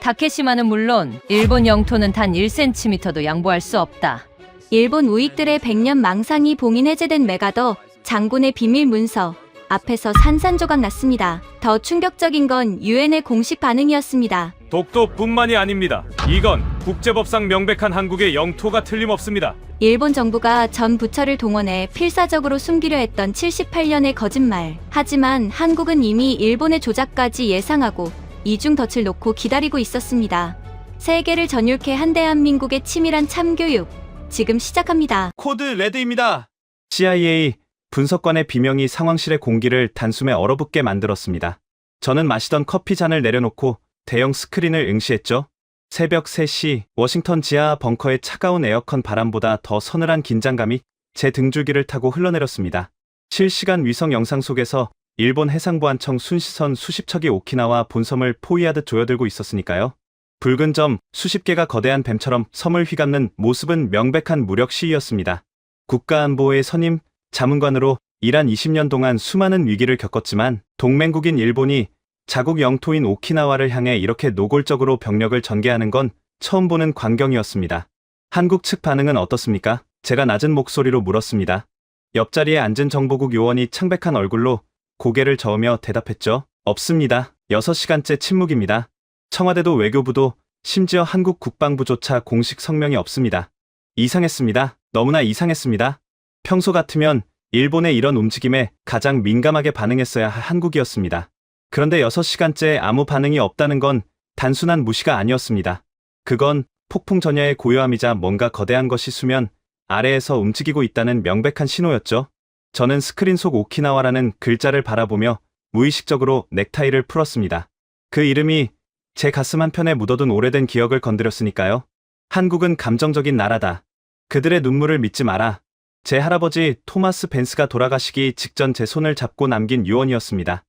다케시마는 물론 일본 영토는 단 1cm도 양보할 수 없다. 일본 우익들의 100년 망상이 봉인 해제된 메가더 장군의 비밀 문서 앞에서 산산조각 났습니다. 더 충격적인 건 유엔의 공식 반응이었습니다. 독도뿐만이 아닙니다. 이건 국제법상 명백한 한국의 영토가 틀림없습니다. 일본 정부가 전 부처를 동원해 필사적으로 숨기려 했던 78년의 거짓말. 하지만 한국은 이미 일본의 조작까지 예상하고 이중덫을 놓고 기다리고 있었습니다. 세계를 전율케 한 대한민국의 치밀한 참교육 지금 시작합니다. 코드 레드입니다. CIA 분석관의 비명이 상황실의 공기를 단숨에 얼어붙게 만들었습니다. 저는 마시던 커피 잔을 내려놓고 대형 스크린을 응시했죠. 새벽 3시 워싱턴 지하 벙커의 차가운 에어컨 바람보다 더 서늘한 긴장감이 제 등줄기를 타고 흘러내렸습니다. 실시간 위성 영상 속에서 일본 해상보안청 순시선 수십 척이 오키나와 본섬을 포위하듯 조여들고 있었으니까요. 붉은 점 수십 개가 거대한 뱀처럼 섬을 휘감는 모습은 명백한 무력 시위였습니다. 국가안보의 선임 자문관으로 일한 20년 동안 수많은 위기를 겪었지만 동맹국인 일본이 자국 영토인 오키나와를 향해 이렇게 노골적으로 병력을 전개하는 건 처음 보는 광경이었습니다. 한국 측 반응은 어떻습니까? 제가 낮은 목소리로 물었습니다. 옆자리에 앉은 정보국 요원이 창백한 얼굴로 고개를 저으며 대답했죠. 없습니다. 6시간째 침묵입니다. 청와대도 외교부도 심지어 한국 국방부조차 공식 성명이 없습니다. 이상했습니다. 너무나 이상했습니다. 평소 같으면 일본의 이런 움직임에 가장 민감하게 반응했어야 할 한국이었습니다. 그런데 6시간째 아무 반응이 없다는 건 단순한 무시가 아니었습니다. 그건 폭풍 전야의 고요함이자 뭔가 거대한 것이 수면 아래에서 움직이고 있다는 명백한 신호였죠. 저는 스크린 속 오키나와라는 글자를 바라보며 무의식적으로 넥타이를 풀었습니다. 그 이름이 제 가슴 한편에 묻어둔 오래된 기억을 건드렸으니까요. 한국은 감정적인 나라다. 그들의 눈물을 믿지 마라. 제 할아버지 토마스 벤스가 돌아가시기 직전 제 손을 잡고 남긴 유언이었습니다.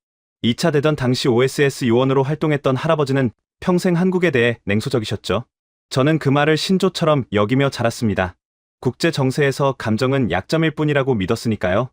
2차 대전 당시 OSS 요원으로 활동했던 할아버지는 평생 한국에 대해 냉소적이셨죠. 저는 그 말을 신조처럼 여기며 자랐습니다. 국제 정세에서 감정은 약점일 뿐이라고 믿었으니까요.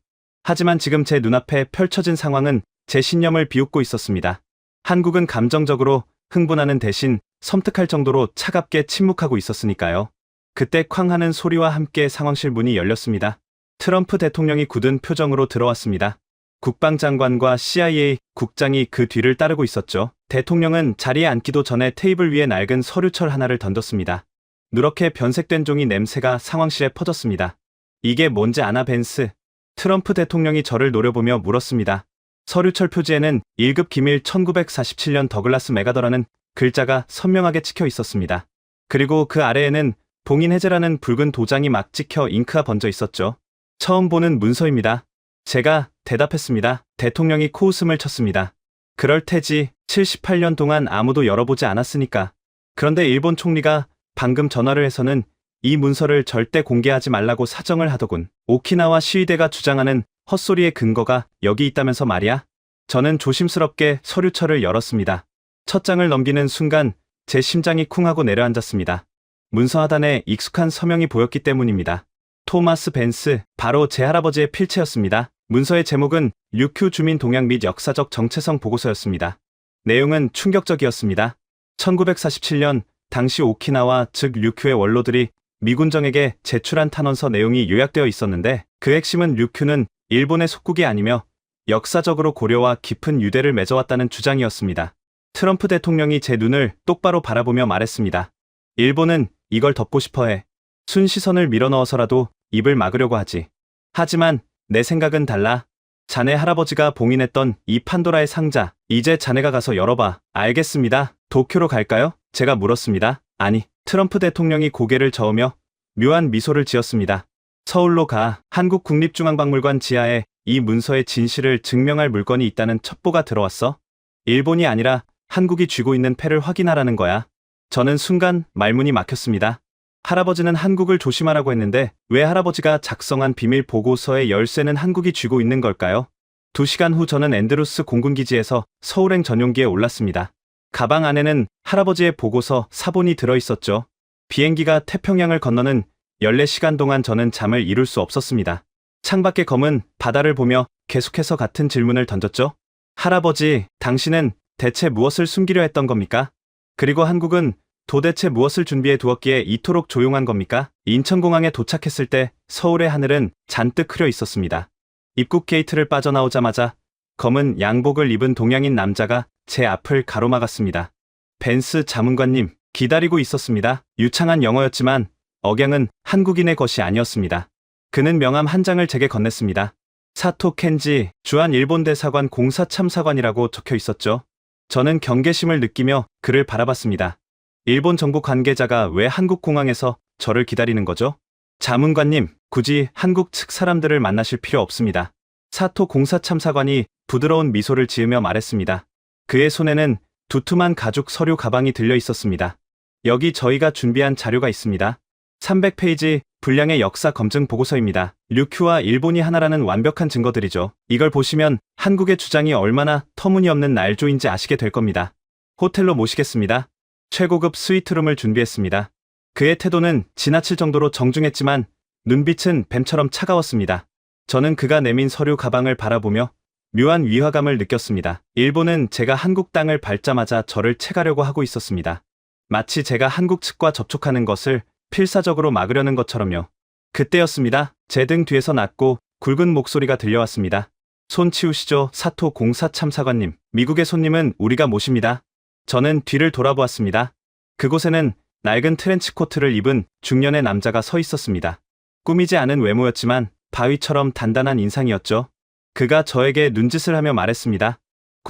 하지만 지금 제 눈앞에 펼쳐진 상황은 제 신념을 비웃고 있었습니다. 한국은 감정적으로 흥분하는 대신 섬뜩할 정도로 차갑게 침묵하고 있었으니까요. 그때 쾅 하는 소리와 함께 상황실 문이 열렸습니다. 트럼프 대통령이 굳은 표정으로 들어왔습니다. 국방장관과 CIA 국장이 그 뒤를 따르고 있었죠. 대통령은 자리에 앉기도 전에 테이블 위에 낡은 서류철 하나를 던졌습니다. 누렇게 변색된 종이 냄새가 상황실에 퍼졌습니다. 이게 뭔지 아나 벤스? 트럼프 대통령이 저를 노려보며 물었습니다. 서류철 표지에는 1급 기밀 1947년 더글라스 메가더라는 글자가 선명하게 찍혀 있었습니다. 그리고 그 아래에는 봉인 해제라는 붉은 도장이 막 찍혀 잉크가 번져 있었죠. 처음 보는 문서입니다. 제가 대답했습니다. 대통령이 코웃음을 쳤습니다. 그럴 테지. 78년 동안 아무도 열어보지 않았으니까. 그런데 일본 총리가 방금 전화를 해서는 이 문서를 절대 공개하지 말라고 사정을 하더군. 오키나와 시위대가 주장하는 헛소리의 근거가 여기 있다면서 말이야? 저는 조심스럽게 서류철을 열었습니다. 첫 장을 넘기는 순간 제 심장이 쿵 하고 내려앉았습니다. 문서 하단에 익숙한 서명이 보였기 때문입니다. 토마스 벤스, 바로 제 할아버지의 필체였습니다. 문서의 제목은 류큐 주민 동향 및 역사적 정체성 보고서였습니다. 내용은 충격적이었습니다. 1947년 당시 오키나와 즉 류큐의 원로들이 미군정에게 제출한 탄원서 내용이 요약되어 있었는데 그 핵심은 류큐는 일본의 속국이 아니며 역사적으로 고려와 깊은 유대를 맺어왔다는 주장이었습니다. 트럼프 대통령이 제 눈을 똑바로 바라보며 말했습니다. 일본은 이걸 덮고 싶어해. 순시선을 밀어넣어서라도 입을 막으려고 하지. 하지만 내 생각은 달라. 자네 할아버지가 봉인했던 이 판도라의 상자, 이제 자네가 가서 열어봐. 알겠습니다. 도쿄로 갈까요? 제가 물었습니다. 아니, 트럼프 대통령이 고개를 저으며 묘한 미소를 지었습니다. 서울로 가. 한국 국립중앙박물관 지하에 이 문서의 진실을 증명할 물건이 있다는 첩보가 들어왔어. 일본이 아니라 한국이 쥐고 있는 패를 확인하라는 거야. 저는 순간 말문이 막혔습니다. 할아버지는 한국을 조심하라고 했는데 왜 할아버지가 작성한 비밀 보고서의 열쇠는 한국이 쥐고 있는 걸까요? 2시간 후 저는 앤드루스 공군기지에서 서울행 전용기에 올랐습니다. 가방 안에는 할아버지의 보고서 사본이 들어있었죠. 비행기가 태평양을 건너는 14시간 동안 저는 잠을 이룰 수 없었습니다. 창밖의 검은 바다를 보며 계속해서 같은 질문을 던졌죠. 할아버지, 당신은 대체 무엇을 숨기려 했던 겁니까? 그리고 한국은 도대체 무엇을 준비해 두었기에 이토록 조용한 겁니까? 인천공항에 도착했을 때 서울의 하늘은 잔뜩 흐려 있었습니다. 입국 게이트를 빠져나오자마자 검은 양복을 입은 동양인 남자가 제 앞을 가로막았습니다. 벤스 자문관님, 기다리고 있었습니다. 유창한 영어였지만 억양은 한국인의 것이 아니었습니다. 그는 명함 한 장을 제게 건넸습니다. 사토 켄지, 주한 일본 대사관 공사참사관이라고 적혀 있었죠. 저는 경계심을 느끼며 그를 바라봤습니다. 일본 정부 관계자가 왜 한국 공항에서 저를 기다리는 거죠? 자문관님, 굳이 한국 측 사람들을 만나실 필요 없습니다. 사토 공사참사관이 부드러운 미소를 지으며 말했습니다. 그의 손에는 두툼한 가죽 서류 가방이 들려 있었습니다. 여기 저희가 준비한 자료가 있습니다. 300페이지 분량의 역사 검증 보고서입니다. 류큐와 일본이 하나라는 완벽한 증거들이죠. 이걸 보시면 한국의 주장이 얼마나 터무니없는 날조인지 아시게 될 겁니다. 호텔로 모시겠습니다. 최고급 스위트룸을 준비했습니다. 그의 태도는 지나칠 정도로 정중했지만 눈빛은 뱀처럼 차가웠습니다. 저는 그가 내민 서류 가방을 바라보며 묘한 위화감을 느꼈습니다. 일본은 제가 한국 땅을 밟자마자 저를 채가려고 하고 있었습니다. 마치 제가 한국 측과 접촉하는 것을 필사적으로 막으려는 것처럼요. 그때였습니다. 제 등 뒤에서 낮고 굵은 목소리가 들려왔습니다. 손 치우시죠, 사토 공사참사관님. 미국의 손님은 우리가 모십니다. 저는 뒤를 돌아보았습니다. 그곳에는 낡은 트렌치코트를 입은 중년의 남자가 서 있었습니다. 꾸미지 않은 외모였지만 바위처럼 단단한 인상이었죠. 그가 저에게 눈짓을 하며 말했습니다.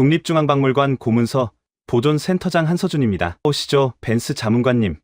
국립중앙박물관 고문서 보존센터장 한서준입니다. 오시죠, 벤스 자문관님.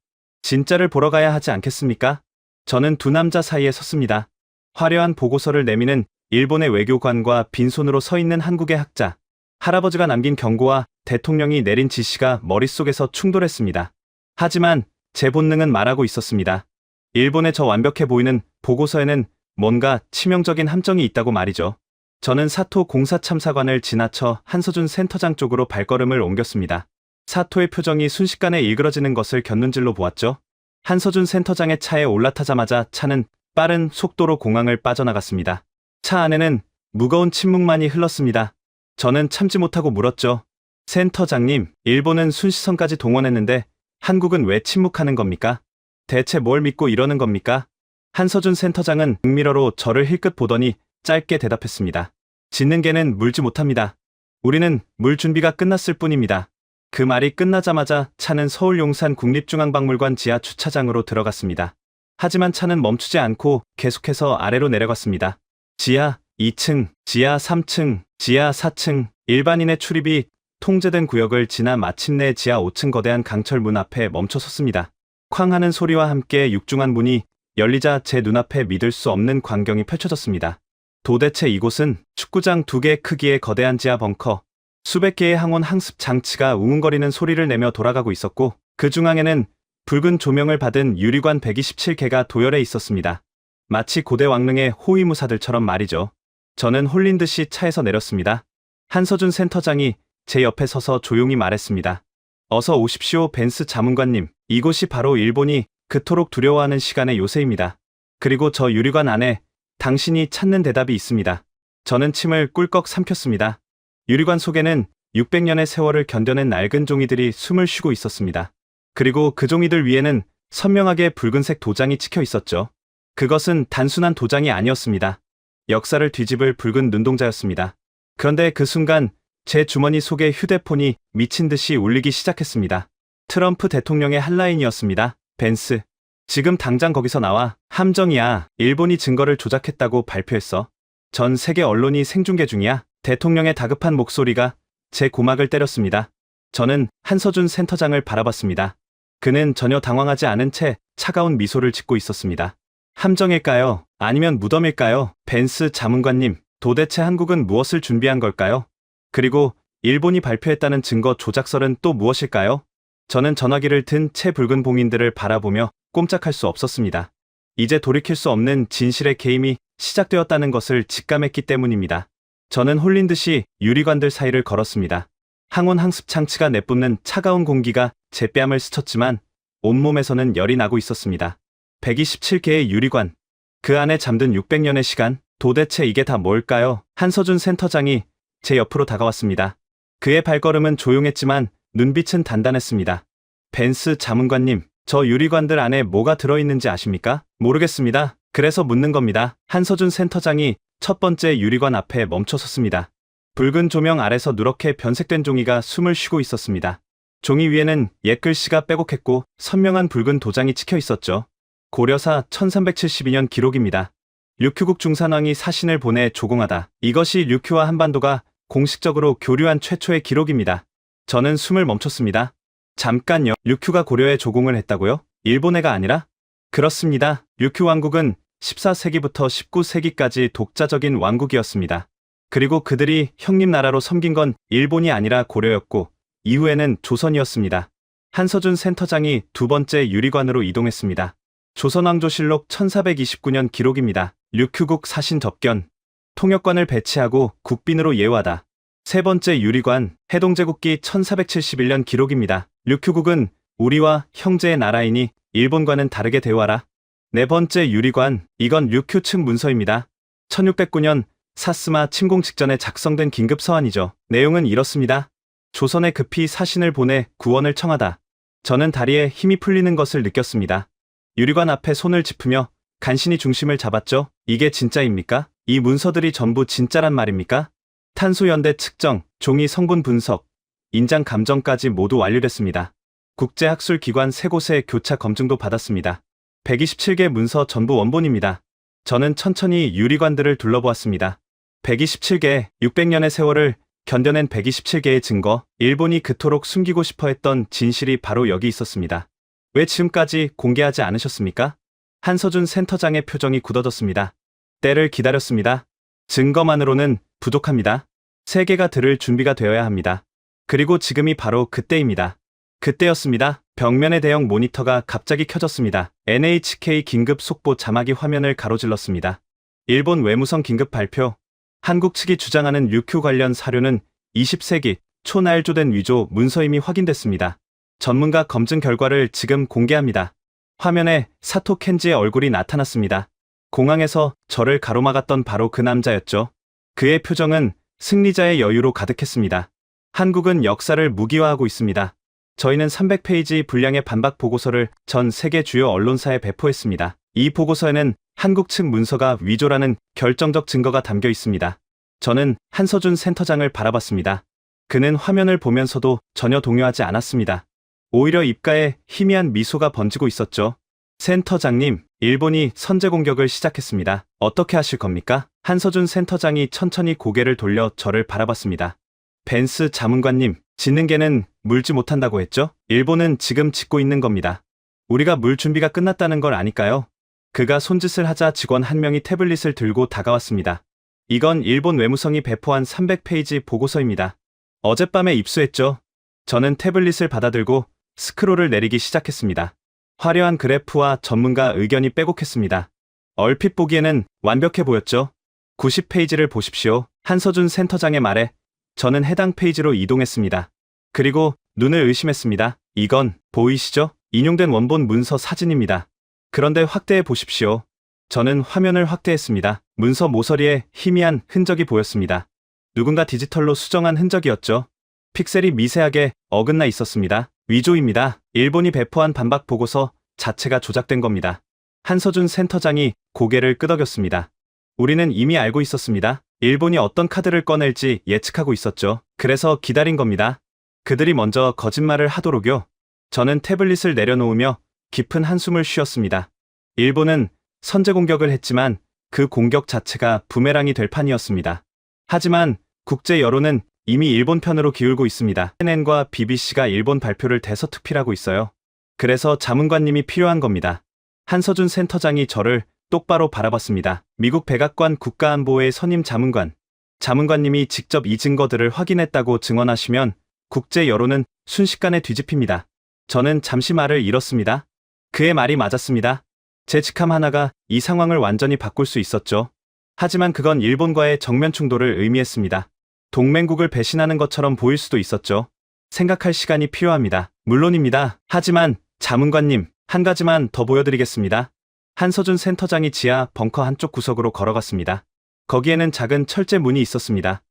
진짜를 보러 가야 하지 않겠습니까? 저는 두 남자 사이에 섰습니다. 화려한 보고서를 내미는 일본의 외교관과 빈손으로 서 있는 한국의 학자. 할아버지가 남긴 경고와 대통령이 내린 지시가 머릿속에서 충돌했습니다. 하지만 제 본능은 말하고 있었습니다. 일본의 저 완벽해 보이는 보고서에는 뭔가 치명적인 함정이 있다고 말이죠. 저는 사토 공사참사관을 지나쳐 한서준 센터장 쪽으로 발걸음을 옮겼습니다. 사토의 표정이 순식간에 일그러지는 것을 곁눈질로 보았죠. 한서준 센터장의 차에 올라타자마자 차는 빠른 속도로 공항을 빠져나갔습니다. 차 안에는 무거운 침묵만이 흘렀습니다. 저는 참지 못하고 물었죠. 센터장님, 일본은 순시선까지 동원했는데 한국은 왜 침묵하는 겁니까? 대체 뭘 믿고 이러는 겁니까? 한서준 센터장은 북미러로 저를 힐끗 보더니 짧게 대답했습니다. 짖는 개는 물지 못합니다. 우리는 물 준비가 끝났을 뿐입니다. 그 말이 끝나자마자 차는 서울 용산 국립중앙박물관 지하 주차장으로 들어갔습니다. 하지만 차는 멈추지 않고 계속해서 아래로 내려갔습니다. 지하 2층, 지하 3층, 지하 4층, 일반인의 출입이 통제된 구역을 지나 마침내 지하 5층 거대한 강철 문 앞에 멈춰섰습니다. 쾅 하는 소리와 함께 육중한 문이 열리자 제 눈앞에 믿을 수 없는 광경이 펼쳐졌습니다. 도대체 이곳은 축구장 2개 크기의 거대한 지하 벙커, 수백 개의 항온 항습 장치가 웅웅거리는 소리를 내며 돌아가고 있었고 그 중앙에는 붉은 조명을 받은 유리관 127개가 도열해 있었습니다. 마치 고대 왕릉의 호위무사들처럼 말이죠. 저는 홀린 듯이 차에서 내렸습니다. 한서준 센터장이 제 옆에 서서 조용히 말했습니다. 어서 오십시오, 벤스 자문관님. 이곳이 바로 일본이 그토록 두려워하는 시간의 요새입니다. 그리고 저 유리관 안에 당신이 찾는 대답이 있습니다. 저는 침을 꿀꺽 삼켰습니다. 유리관 속에는 600년의 세월을 견뎌낸 낡은 종이들이 숨을 쉬고 있었습니다. 그리고 그 종이들 위에는 선명하게 붉은색 도장이 찍혀 있었죠. 그것은 단순한 도장이 아니었습니다. 역사를 뒤집을 붉은 눈동자였습니다. 그런데 그 순간 제 주머니 속의 휴대폰이 미친 듯이 울리기 시작했습니다. 트럼프 대통령의 한라인이었습니다. 벤스, 지금 당장 거기서 나와. 함정이야. 일본이 증거를 조작했다고 발표했어. 전 세계 언론이 생중계 중이야. 대통령의 다급한 목소리가 제 고막을 때렸습니다. 저는 한서준 센터장을 바라봤습니다. 그는 전혀 당황하지 않은 채 차가운 미소를 짓고 있었습니다. 함정일까요? 아니면 무덤일까요? 벤스 자문관님, 도대체 한국은 무엇을 준비한 걸까요? 그리고 일본이 발표했다는 증거 조작설은 또 무엇일까요? 저는 전화기를 든 채 붉은 봉인들을 바라보며 꼼짝할 수 없었습니다. 이제 돌이킬 수 없는 진실의 게임이 시작되었다는 것을 직감했기 때문입니다. 저는 홀린 듯이 유리관들 사이를 걸었습니다. 항온 항습 장치가 내뿜는 차가운 공기가 제 뺨을 스쳤지만 온몸에서는 열이 나고 있었습니다. 127개의 유리관, 그 안에 잠든 600년의 시간, 도대체 이게 다 뭘까요? 한서준 센터장이 제 옆으로 다가왔습니다. 그의 발걸음은 조용했지만 눈빛은 단단했습니다. 벤스 자문관님, 저 유리관들 안에 뭐가 들어있는지 아십니까? 모르겠습니다. 그래서 묻는 겁니다. 한서준 센터장이 첫 번째 유리관 앞에 멈춰섰습니다. 붉은 조명 아래서 누렇게 변색된 종이가 숨을 쉬고 있었습니다. 종이 위에는 옛글씨가 빼곡했고 선명한 붉은 도장이 찍혀 있었죠. 고려사 1372년 기록입니다. 류큐국 중산왕이 사신을 보내 조공하다. 이것이 류큐와 한반도가 공식적으로 교류한 최초의 기록입니다. 저는 숨을 멈췄습니다. 잠깐요. 류큐가 고려에 조공을 했다고요? 일본해가 아니라? 그렇습니다. 류큐 왕국은 14세기부터 19세기까지 독자적인 왕국이었습니다. 그리고 그들이 형님 나라로 섬긴 건 일본이 아니라 고려였고 이후에는 조선이었습니다. 한서준 센터장이 두 번째 유리관으로 이동했습니다. 조선왕조실록 1429년 기록입니다. 류큐국 사신 접견. 통역관을 배치하고 국빈으로 예우하다. 세 번째 유리관, 해동제국기 1471년 기록입니다. 류큐국은 우리와 형제의 나라이니 일본과는 다르게 대우하라. 네 번째 유리관, 이건 류큐 측 문서입니다. 1609년 사스마 침공 직전에 작성된 긴급 서한이죠. 내용은 이렇습니다. 조선에 급히 사신을 보내 구원을 청하다. 저는 다리에 힘이 풀리는 것을 느꼈습니다. 유리관 앞에 손을 짚으며 간신히 중심을 잡았죠. 이게 진짜입니까? 이 문서들이 전부 진짜란 말입니까? 탄소연대 측정, 종이 성분 분석, 인장 감정까지 모두 완료됐습니다. 국제학술기관 3곳의 교차 검증도 받았습니다. 127개 문서 전부 원본입니다. 저는 천천히 유리관들을 둘러보았습니다. 127개, 600년의 세월을 견뎌낸 127개의 증거, 일본이 그토록 숨기고 싶어 했던 진실이 바로 여기 있었습니다. 왜 지금까지 공개하지 않으셨습니까? 한서준 센터장의 표정이 굳어졌습니다. 때를 기다렸습니다. 증거만으로는 부족합니다. 세계가 들을 준비가 되어야 합니다. 그리고 지금이 바로 그때입니다. 그때였습니다. 벽면의 대형 모니터가 갑자기 켜졌습니다. NHK 긴급 속보 자막이 화면을 가로질렀습니다. 일본 외무성 긴급 발표. 한국 측이 주장하는 류큐 관련 사료는 20세기 초 날조된 위조 문서임이 확인됐습니다. 전문가 검증 결과를 지금 공개합니다. 화면에 사토 켄지의 얼굴이 나타났습니다. 공항에서 저를 가로막았던 바로 그 남자였죠. 그의 표정은 승리자의 여유로 가득했습니다. 한국은 역사를 무기화하고 있습니다. 저희는 300페이지 분량의 반박 보고서를 전 세계 주요 언론사에 배포했습니다. 이 보고서에는 한국 측 문서가 위조라는 결정적 증거가 담겨 있습니다. 저는 한서준 센터장을 바라봤습니다. 그는 화면을 보면서도 전혀 동요하지 않았습니다. 오히려 입가에 희미한 미소가 번지고 있었죠. 센터장님, 일본이 선제 공격을 시작했습니다. 어떻게 하실 겁니까? 한서준 센터장이 천천히 고개를 돌려 저를 바라봤습니다. 벤스 자문관님, 짓는 개는 물지 못한다고 했죠? 일본은 지금 짓고 있는 겁니다. 우리가 물 준비가 끝났다는 걸 아니까요? 그가 손짓을 하자 직원 한 명이 태블릿을 들고 다가왔습니다. 이건 일본 외무성이 배포한 300페이지 보고서입니다. 어젯밤에 입수했죠. 저는 태블릿을 받아들고 스크롤을 내리기 시작했습니다. 화려한 그래프와 전문가 의견이 빼곡했습니다. 얼핏 보기에는 완벽해 보였죠. 90페이지를 보십시오. 한서준 센터장의 말에 저는 해당 페이지로 이동했습니다. 그리고 눈을 의심했습니다. 이건 보이시죠? 인용된 원본 문서 사진입니다. 그런데 확대해 보십시오. 저는 화면을 확대했습니다. 문서 모서리에 희미한 흔적이 보였습니다. 누군가 디지털로 수정한 흔적이었죠. 픽셀이 미세하게 어긋나 있었습니다. 위조입니다. 일본이 배포한 반박 보고서 자체가 조작된 겁니다. 한서준 센터장이 고개를 끄덕였습니다. 우리는 이미 알고 있었습니다. 일본이 어떤 카드를 꺼낼지 예측하고 있었죠. 그래서 기다린 겁니다. 그들이 먼저 거짓말을 하도록요. 저는 태블릿을 내려놓으며 깊은 한숨을 쉬었습니다. 일본은 선제 공격을 했지만 그 공격 자체가 부메랑이 될 판이었습니다. 하지만 국제 여론은 이미 일본 편으로 기울고 있습니다. CNN과 BBC가 일본 발표를 대서특필하고 있어요. 그래서 자문관님이 필요한 겁니다. 한서준 센터장이 저를 똑바로 바라봤습니다. 미국 백악관 국가안보의 선임 자문관. 자문관님이 직접 이 증거들을 확인했다고 증언하시면 국제 여론은 순식간에 뒤집힙니다. 저는 잠시 말을 잃었습니다. 그의 말이 맞았습니다. 제 직함 하나가 이 상황을 완전히 바꿀 수 있었죠. 하지만 그건 일본과의 정면 충돌을 의미했습니다. 동맹국을 배신하는 것처럼 보일 수도 있었죠. 생각할 시간이 필요합니다. 물론입니다. 하지만 자문관님, 한 가지만 더 보여드리겠습니다. 한서준 센터장이 지하 벙커 한쪽 구석으로 걸어갔습니다. 거기에는 작은 철제 문이 있었습니다.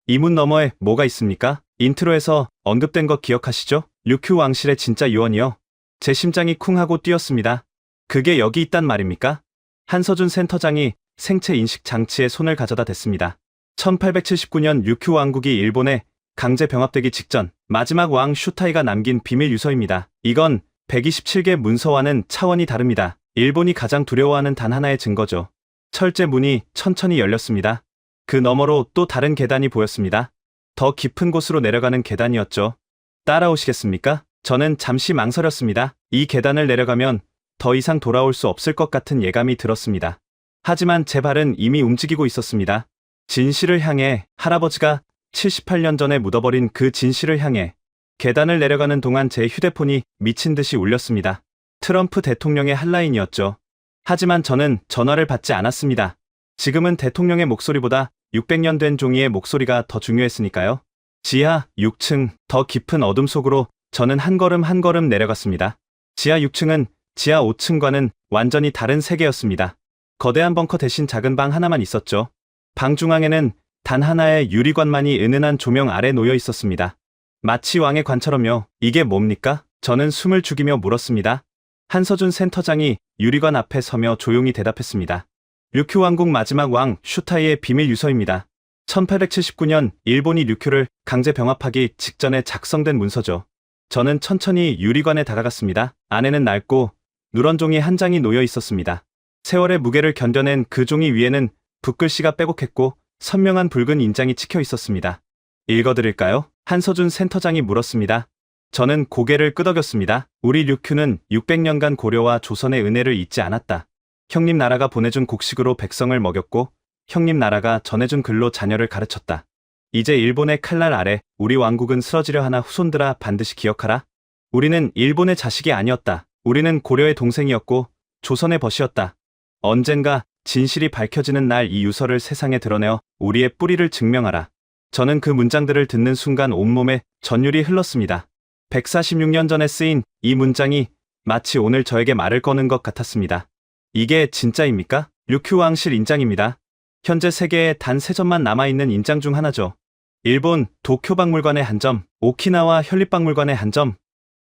이 문 너머에 뭐가 있습니까? 인트로에서 언급된 거 기억하시죠? 류큐 왕실의 진짜 유언이요. 제 심장이 쿵 하고 뛰었습니다. 그게 여기 있단 말입니까? 한서준 센터장이 생체 인식 장치에 손을 가져다 댔습니다. 1879년 류큐 왕국이 일본에 강제 병합되기 직전 마지막 왕 슈타이가 남긴 비밀 유서입니다. 이건 127개 문서와는 차원이 다릅니다. 일본이 가장 두려워하는 단 하나의 증거죠. 철제 문이 천천히 열렸습니다. 그 너머로 또 다른 계단이 보였습니다. 더 깊은 곳으로 내려가는 계단이었죠. 따라오시겠습니까? 저는 잠시 망설였습니다. 이 계단을 내려가면 더 이상 돌아올 수 없을 것 같은 예감이 들었습니다. 하지만 제 발은 이미 움직이고 있었습니다. 진실을 향해, 할아버지가 78년 전에 묻어버린 그 진실을 향해. 계단을 내려가는 동안 제 휴대폰이 미친 듯이 울렸습니다. 트럼프 대통령의 한라인이었죠. 하지만 저는 전화를 받지 않았습니다. 지금은 대통령의 목소리보다 600년 된 종이의 목소리가 더 중요했으니까요. 지하 6층, 더 깊은 어둠 속으로 저는 한 걸음 한 걸음 내려갔습니다. 지하 6층은 지하 5층과는 완전히 다른 세계였습니다. 거대한 벙커 대신 작은 방 하나만 있었죠. 방 중앙에는 단 하나의 유리관만이 은은한 조명 아래 놓여 있었습니다. 마치 왕의 관처럼요. 이게 뭡니까? 저는 숨을 죽이며 물었습니다. 한서준 센터장이 유리관 앞에 서며 조용히 대답했습니다. 류큐 왕국 마지막 왕 슈타이의 비밀 유서입니다. 1879년 일본이 류큐를 강제 병합하기 직전에 작성된 문서죠. 저는 천천히 유리관에 다가갔습니다. 안에는 낡고 누런 종이 한 장이 놓여 있었습니다. 세월의 무게를 견뎌낸 그 종이 위에는 붓글씨가 빼곡했고 선명한 붉은 인장이 찍혀 있었습니다. 읽어드릴까요? 한서준 센터장이 물었습니다. 저는 고개를 끄덕였습니다. 우리 류큐는 600년간 고려와 조선의 은혜를 잊지 않았다. 형님 나라가 보내준 곡식으로 백성을 먹였고 형님 나라가 전해준 글로 자녀를 가르쳤다. 이제 일본의 칼날 아래 우리 왕국은 쓰러지려 하나 후손들아 반드시 기억하라. 우리는 일본의 자식이 아니었다. 우리는 고려의 동생이었고 조선의 벗이었다. 언젠가 진실이 밝혀지는 날 이 유서를 세상에 드러내어 우리의 뿌리를 증명하라. 저는 그 문장들을 듣는 순간 온몸에 전율이 흘렀습니다. 146년 전에 쓰인 이 문장이 마치 오늘 저에게 말을 거는 것 같았습니다. 이게 진짜입니까? 류큐 왕실 인장입니다. 현재 세계에 단 3점만 남아있는 인장 중 하나죠. 일본 도쿄박물관의 한 점, 오키나와 현립박물관의 한 점,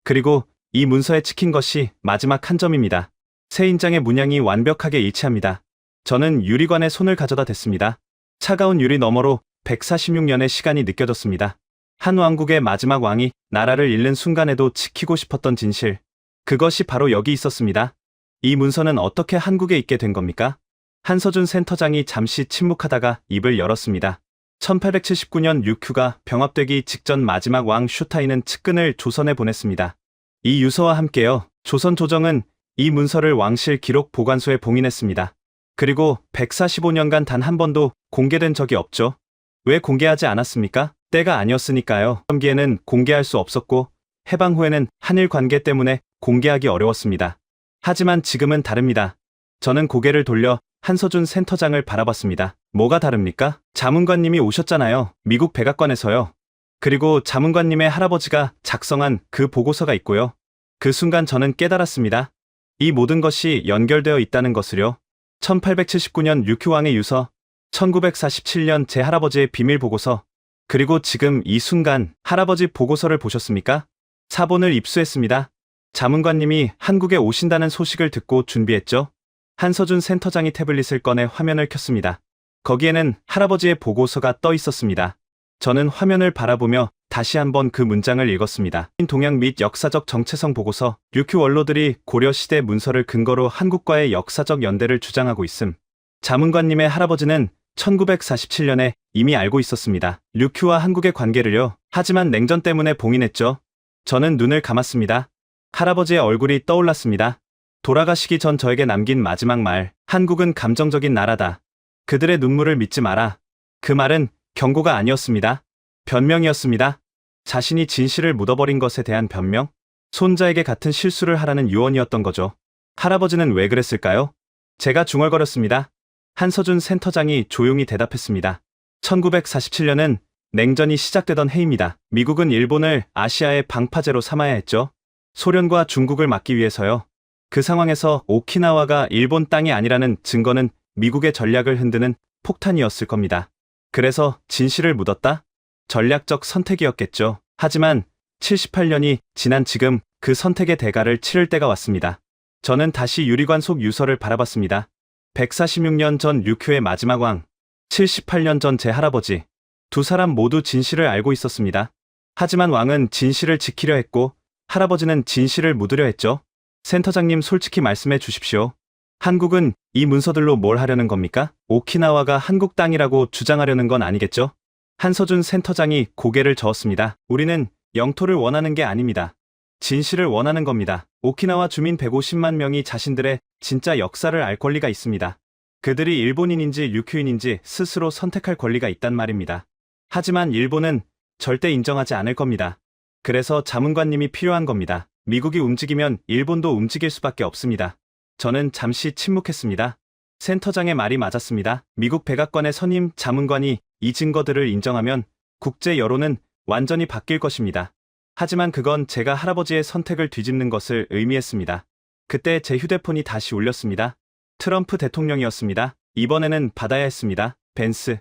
그리고 이 문서에 찍힌 것이 마지막 한 점입니다. 새 인장의 문양이 완벽하게 일치합니다. 저는 유리관에 손을 가져다 댔습니다. 차가운 유리 너머로 146년의 시간이 느껴졌습니다. 한 왕국의 마지막 왕이 나라를 잃는 순간에도 지키고 싶었던 진실. 그것이 바로 여기 있었습니다. 이 문서는 어떻게 한국에 있게 된 겁니까? 한서준 센터장이 잠시 침묵하다가 입을 열었습니다. 1879년 류큐가 병합되기 직전 마지막 왕 슈타이는 측근을 조선에 보냈습니다. 이 유서와 함께요. 조선 조정은 이 문서를 왕실 기록 보관소에 봉인했습니다. 그리고 145년간 단 한 번도 공개된 적이 없죠. 왜 공개하지 않았습니까? 때가 아니었으니까요. 시기에는 공개할 수 없었고 해방 후에는 한일 관계 때문에 공개하기 어려웠습니다. 하지만 지금은 다릅니다. 저는 고개를 돌려 한서준 센터장을 바라봤습니다. 뭐가 다릅니까? 자문관님이 오셨잖아요. 미국 백악관에서요. 그리고 자문관님의 할아버지가 작성한 그 보고서가 있고요. 그 순간 저는 깨달았습니다. 이 모든 것이 연결되어 있다는 것을요. 1879년 류큐 왕의 유서, 1947년 제 할아버지의 비밀 보고서, 그리고 지금 이 순간 할아버지 보고서를 보셨습니까? 사본을 입수했습니다. 자문관님이 한국에 오신다는 소식을 듣고 준비했죠. 한서준 센터장이 태블릿을 꺼내 화면을 켰습니다. 거기에는 할아버지의 보고서가 떠 있었습니다. 저는 화면을 바라보며 다시 한번 그 문장을 읽었습니다. 동양 및 역사적 정체성 보고서, 류큐 원로들이 고려시대 문서를 근거로 한국과의 역사적 연대를 주장하고 있음. 자문관님의 할아버지는 1947년에 이미 알고 있었습니다. 류큐와 한국의 관계를요. 하지만 냉전 때문에 봉인했죠. 저는 눈을 감았습니다. 할아버지의 얼굴이 떠올랐습니다. 돌아가시기 전 저에게 남긴 마지막 말, 한국은 감정적인 나라다. 그들의 눈물을 믿지 마라. 그 말은 경고가 아니었습니다. 변명이었습니다. 자신이 진실을 묻어버린 것에 대한 변명? 손자에게 같은 실수를 하라는 유언이었던 거죠. 할아버지는 왜 그랬을까요? 제가 중얼거렸습니다. 한서준 센터장이 조용히 대답했습니다. 1947년은 냉전이 시작되던 해입니다. 미국은 일본을 아시아의 방파제로 삼아야 했죠. 소련과 중국을 막기 위해서요. 그 상황에서 오키나와가 일본 땅이 아니라는 증거는 미국의 전략을 흔드는 폭탄이었을 겁니다. 그래서 진실을 묻었다? 전략적 선택이었겠죠. 하지만 78년이 지난 지금 그 선택의 대가를 치를 때가 왔습니다. 저는 다시 유리관 속 유서를 바라봤습니다. 146년 전 류큐의 마지막 왕, 78년 전 제 할아버지. 두 사람 모두 진실을 알고 있었습니다. 하지만 왕은 진실을 지키려 했고 할아버지는 진실을 묻으려 했죠. 센터장님, 솔직히 말씀해 주십시오. 한국은 이 문서들로 뭘 하려는 겁니까? 오키나와가 한국 땅이라고 주장하려는 건 아니겠죠? 한서준 센터장이 고개를 저었습니다. 우리는 영토를 원하는 게 아닙니다. 진실을 원하는 겁니다. 오키나와 주민 150만 명이 자신들의 진짜 역사를 알 권리가 있습니다. 그들이 일본인인지 류큐인인지 스스로 선택할 권리가 있단 말입니다. 하지만 일본은 절대 인정하지 않을 겁니다. 그래서 자문관님이 필요한 겁니다. 미국이 움직이면 일본도 움직일 수밖에 없습니다. 저는 잠시 침묵했습니다. 센터장의 말이 맞았습니다. 미국 백악관의 선임 자문관이 이 증거들을 인정하면 국제 여론은 완전히 바뀔 것입니다. 하지만 그건 제가 할아버지의 선택을 뒤집는 것을 의미했습니다. 그때 제 휴대폰이 다시 울렸습니다. 트럼프 대통령이었습니다. 이번에는 받아야 했습니다. 벤스,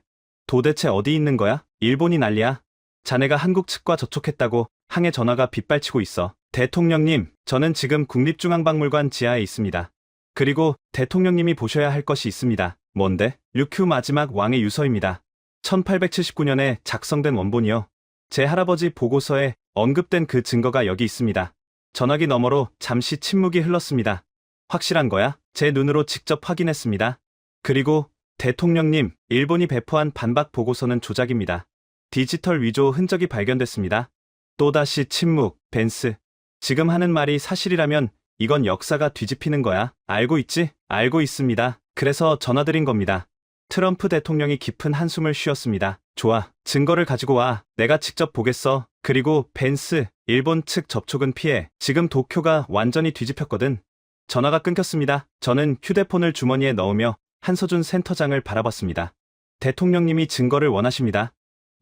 도대체 어디 있는 거야? 일본이 난리야. 자네가 한국 측과 접촉했다고 항해 전화가 빗발치고 있어. 대통령님, 저는 지금 국립중앙박물관 지하에 있습니다. 그리고 대통령님이 보셔야 할 것이 있습니다. 뭔데? 류큐 마지막 왕의 유서입니다. 1879년에 작성된 원본이요. 제 할아버지 보고서에 언급된 그 증거가 여기 있습니다. 전화기 너머로 잠시 침묵이 흘렀습니다. 확실한 거야? 제 눈으로 직접 확인했습니다. 그리고 대통령님, 일본이 배포한 반박 보고서는 조작입니다. 디지털 위조 흔적이 발견됐습니다. 또다시 침묵. 벤스, 지금 하는 말이 사실이라면 이건 역사가 뒤집히는 거야. 알고 있지? 알고 있습니다. 그래서 전화드린 겁니다. 트럼프 대통령이 깊은 한숨을 쉬었습니다. 좋아, 증거를 가지고 와. 내가 직접 보겠어. 그리고 벤스, 일본 측 접촉은 피해. 지금 도쿄가 완전히 뒤집혔거든. 전화가 끊겼습니다. 저는 휴대폰을 주머니에 넣으며 한서준 센터장을 바라봤습니다. 대통령님이 증거를 원하십니다.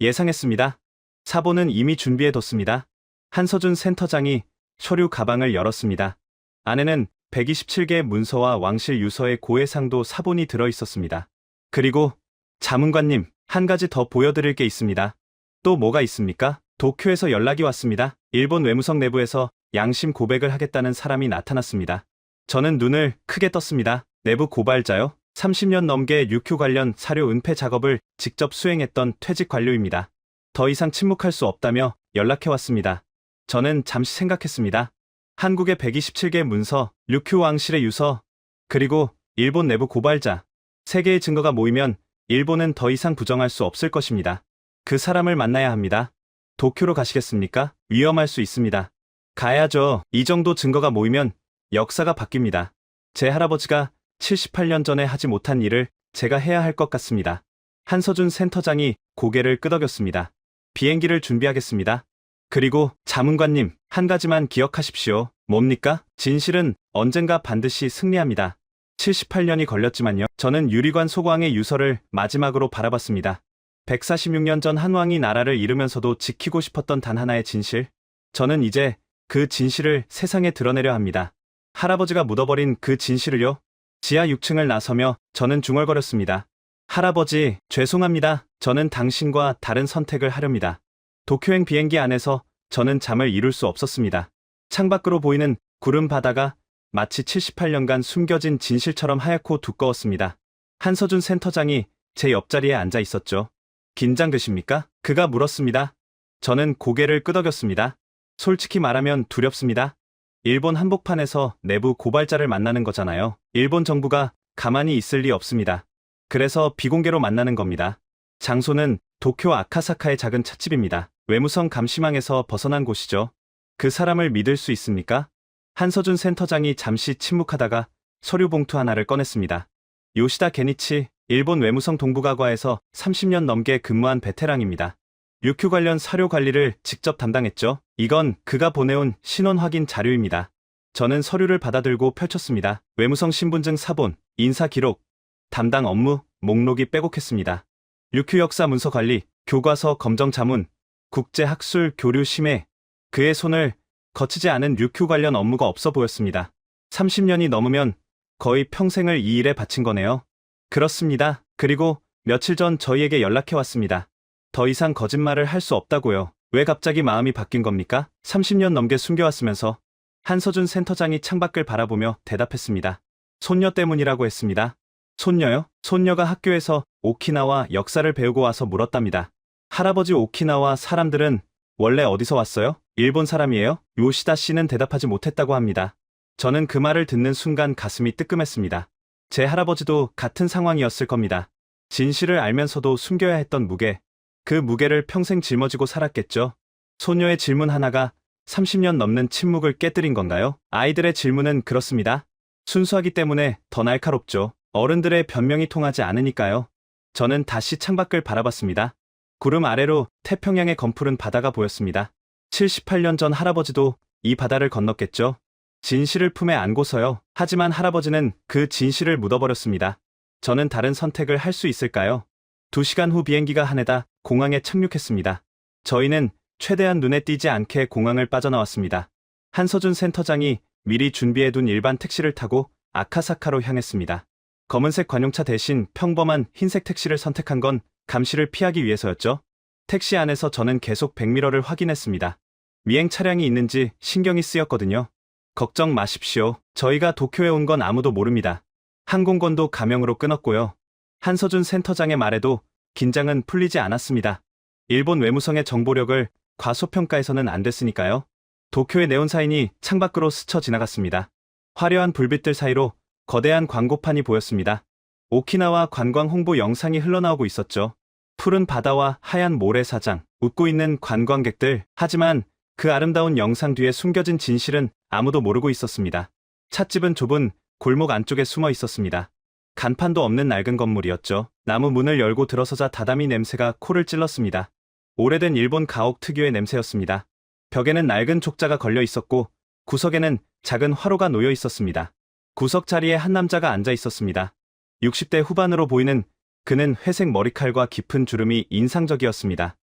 예상했습니다. 사본은 이미 준비해뒀습니다. 한서준 센터장이 서류 가방을 열었습니다. 안에는 127개의 문서와 왕실 유서의 고해상도 사본이 들어있었습니다. 그리고 자문관님, 한 가지 더 보여드릴 게 있습니다. 또 뭐가 있습니까? 도쿄에서 연락이 왔습니다. 일본 외무성 내부에서 양심 고백을 하겠다는 사람이 나타났습니다. 저는 눈을 크게 떴습니다. 내부 고발자요? 30년 넘게 류큐 관련 사료 은폐 작업을 직접 수행했던 퇴직 관료입니다. 더 이상 침묵할 수 없다며 연락해왔습니다. 저는 잠시 생각했습니다. 한국의 127개 문서, 류큐 왕실의 유서, 그리고 일본 내부 고발자. 3개의 증거가 모이면 일본은 더 이상 부정할 수 없을 것입니다. 그 사람을 만나야 합니다. 도쿄로 가시겠습니까? 위험할 수 있습니다. 가야죠. 이 정도 증거가 모이면 역사가 바뀝니다. 제 할아버지가 78년 전에 하지 못한 일을 제가 해야 할 것 같습니다. 한서준 센터장이 고개를 끄덕였습니다. 비행기를 준비하겠습니다. 그리고 자문관님, 한 가지만 기억하십시오. 뭡니까? 진실은 언젠가 반드시 승리합니다. 78년이 걸렸지만요. 저는 유리관 속왕의 유서를 마지막으로 바라봤습니다. 146년 전 한왕이 나라를 잃으면서도 지키고 싶었던 단 하나의 진실. 저는 이제 그 진실을 세상에 드러내려 합니다. 할아버지가 묻어버린 그 진실을요. 지하 6층을 나서며 저는 중얼거렸습니다. 할아버지, 죄송합니다. 저는 당신과 다른 선택을 하렵니다. 도쿄행 비행기 안에서 저는 잠을 이룰 수 없었습니다. 창밖으로 보이는 구름 바다가 마치 78년간 숨겨진 진실처럼 하얗고 두꺼웠습니다. 한서준 센터장이 제 옆자리에 앉아 있었죠. 긴장되십니까? 그가 물었습니다. 저는 고개를 끄덕였습니다. 솔직히 말하면 두렵습니다. 일본 한복판에서 내부 고발자를 만나는 거잖아요. 일본 정부가 가만히 있을 리 없습니다. 그래서 비공개로 만나는 겁니다. 장소는 도쿄 아카사카의 작은 찻집입니다. 외무성 감시망에서 벗어난 곳이죠. 그 사람을 믿을 수 있습니까? 한서준 센터장이 잠시 침묵하다가 서류 봉투 하나를 꺼냈습니다. 요시다 게니치, 일본 외무성 동부가과에서 30년 넘게 근무한 베테랑입니다. 류큐 관련 사료 관리를 직접 담당했죠. 이건 그가 보내온 신원 확인 자료입니다. 저는 서류를 받아들고 펼쳤습니다. 외무성 신분증 사본, 인사 기록, 담당 업무, 목록이 빼곡했습니다. 류큐 역사 문서 관리, 교과서 검정 자문, 국제학술 교류 심해. 그의 손을 거치지 않은 류큐 관련 업무가 없어 보였습니다. 30년이 넘으면 거의 평생을 이 일에 바친 거네요. 그렇습니다. 그리고 며칠 전 저희에게 연락해 왔습니다. 더 이상 거짓말을 할 수 없다고요. 왜 갑자기 마음이 바뀐 겁니까? 30년 넘게 숨겨왔으면서. 한서준 센터장이 창밖을 바라보며 대답했습니다. 손녀 때문이라고 했습니다. 손녀요? 손녀가 학교에서 오키나와 역사를 배우고 와서 물었답니다. 할아버지, 오키나와 사람들은 원래 어디서 왔어요? 일본 사람이에요? 요시다 씨는 대답하지 못했다고 합니다. 저는 그 말을 듣는 순간 가슴이 뜨끔했습니다. 제 할아버지도 같은 상황이었을 겁니다. 진실을 알면서도 숨겨야 했던 무게. 그 무게를 평생 짊어지고 살았겠죠. 소녀의 질문 하나가 30년 넘는 침묵을 깨뜨린 건가요? 아이들의 질문은 그렇습니다. 순수하기 때문에 더 날카롭죠. 어른들의 변명이 통하지 않으니까요. 저는 다시 창밖을 바라봤습니다. 구름 아래로 태평양의 검푸른 바다가 보였습니다. 78년 전 할아버지도 이 바다를 건넜겠죠. 진실을 품에 안고서요. 하지만 할아버지는 그 진실을 묻어버렸습니다. 저는 다른 선택을 할 수 있을까요? 2시간 후 비행기가 하네다 공항에 착륙했습니다. 저희는 최대한 눈에 띄지 않게 공항을 빠져나왔습니다. 한서준 센터장이 미리 준비해둔 일반 택시를 타고 아카사카로 향했습니다. 검은색 관용차 대신 평범한 흰색 택시를 선택한 건 감시를 피하기 위해서였죠. 택시 안에서 저는 계속 백미러를 확인했습니다. 미행 차량이 있는지 신경이 쓰였거든요. 걱정 마십시오. 저희가 도쿄에 온 건 아무도 모릅니다. 항공권도 가명으로 끊었고요. 한서준 센터장의 말에도 긴장은 풀리지 않았습니다. 일본 외무성의 정보력을 과소평가해서는 안 됐으니까요. 도쿄의 네온사인이 창밖으로 스쳐 지나갔습니다. 화려한 불빛들 사이로 거대한 광고판이 보였습니다. 오키나와 관광 홍보 영상이 흘러나오고 있었죠. 푸른 바다와 하얀 모래사장, 웃고 있는 관광객들. 하지만 그 아름다운 영상 뒤에 숨겨진 진실은 아무도 모르고 있었습니다. 찻집은 좁은 골목 안쪽에 숨어 있었습니다. 간판도 없는 낡은 건물이었죠. 나무 문을 열고 들어서자 다다미 냄새가 코를 찔렀습니다. 오래된 일본 가옥 특유의 냄새였습니다. 벽에는 낡은 족자가 걸려 있었고 구석에는 작은 화로가 놓여 있었습니다. 구석 자리에 한 남자가 앉아 있었습니다. 60대 후반으로 보이는 그는 회색 머리칼과 깊은 주름이 인상적이었습니다.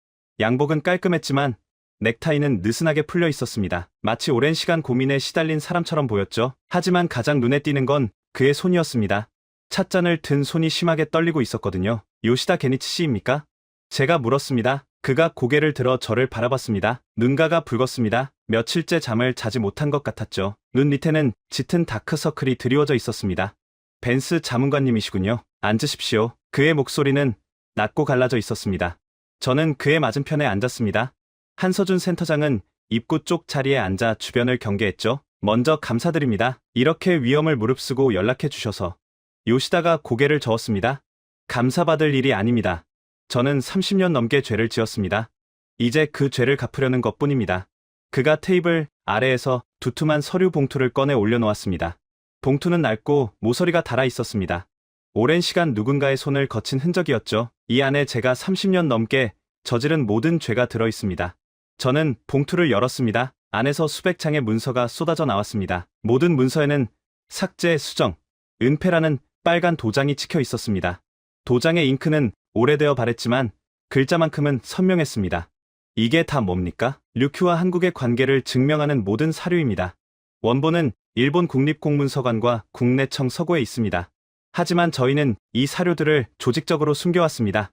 양복은 깔끔했지만 넥타이는 느슨하게 풀려 있었습니다. 마치 오랜 시간 고민에 시달린 사람처럼 보였죠. 하지만 가장 눈에 띄는 건 그의 손이었습니다. 찻잔을 든 손이 심하게 떨리고 있었거든요. 요시다 게니치 씨입니까? 제가 물었습니다. 그가 고개를 들어 저를 바라봤습니다. 눈가가 붉었습니다. 며칠째 잠을 자지 못한 것 같았죠. 눈 밑에는 짙은 다크서클이 드리워져 있었습니다. 벤스 자문관님이시군요. 앉으십시오. 그의 목소리는 낮고 갈라져 있었습니다. 저는 그의 맞은편에 앉았습니다. 한서준 센터장은 입구 쪽 자리에 앉아 주변을 경계했죠. 먼저 감사드립니다. 이렇게 위험을 무릅쓰고 연락해 주셔서. 요시다가 고개를 저었습니다. 감사받을 일이 아닙니다. 저는 30년 넘게 죄를 지었습니다. 이제 그 죄를 갚으려는 것뿐입니다. 그가 테이블 아래에서 두툼한 서류 봉투를 꺼내 올려놓았습니다. 봉투는 낡고 모서리가 닳아 있었습니다. 오랜 시간 누군가의 손을 거친 흔적이었죠. 이 안에 제가 30년 넘게 저지른 모든 죄가 들어 있습니다. 저는 봉투를 열었습니다. 안에서 수백 장의 문서가 쏟아져 나왔습니다. 모든 문서에는 삭제, 수정, 은폐라는 빨간 도장이 찍혀 있었습니다. 도장의 잉크는 오래되어 바랬지만 글자만큼은 선명했습니다. 이게 다 뭡니까? 류큐와 한국의 관계를 증명하는 모든 사료입니다. 원본은 일본 국립공문서관과 국내청 서고에 있습니다. 하지만 저희는 이 사료들을 조직적으로 숨겨왔습니다.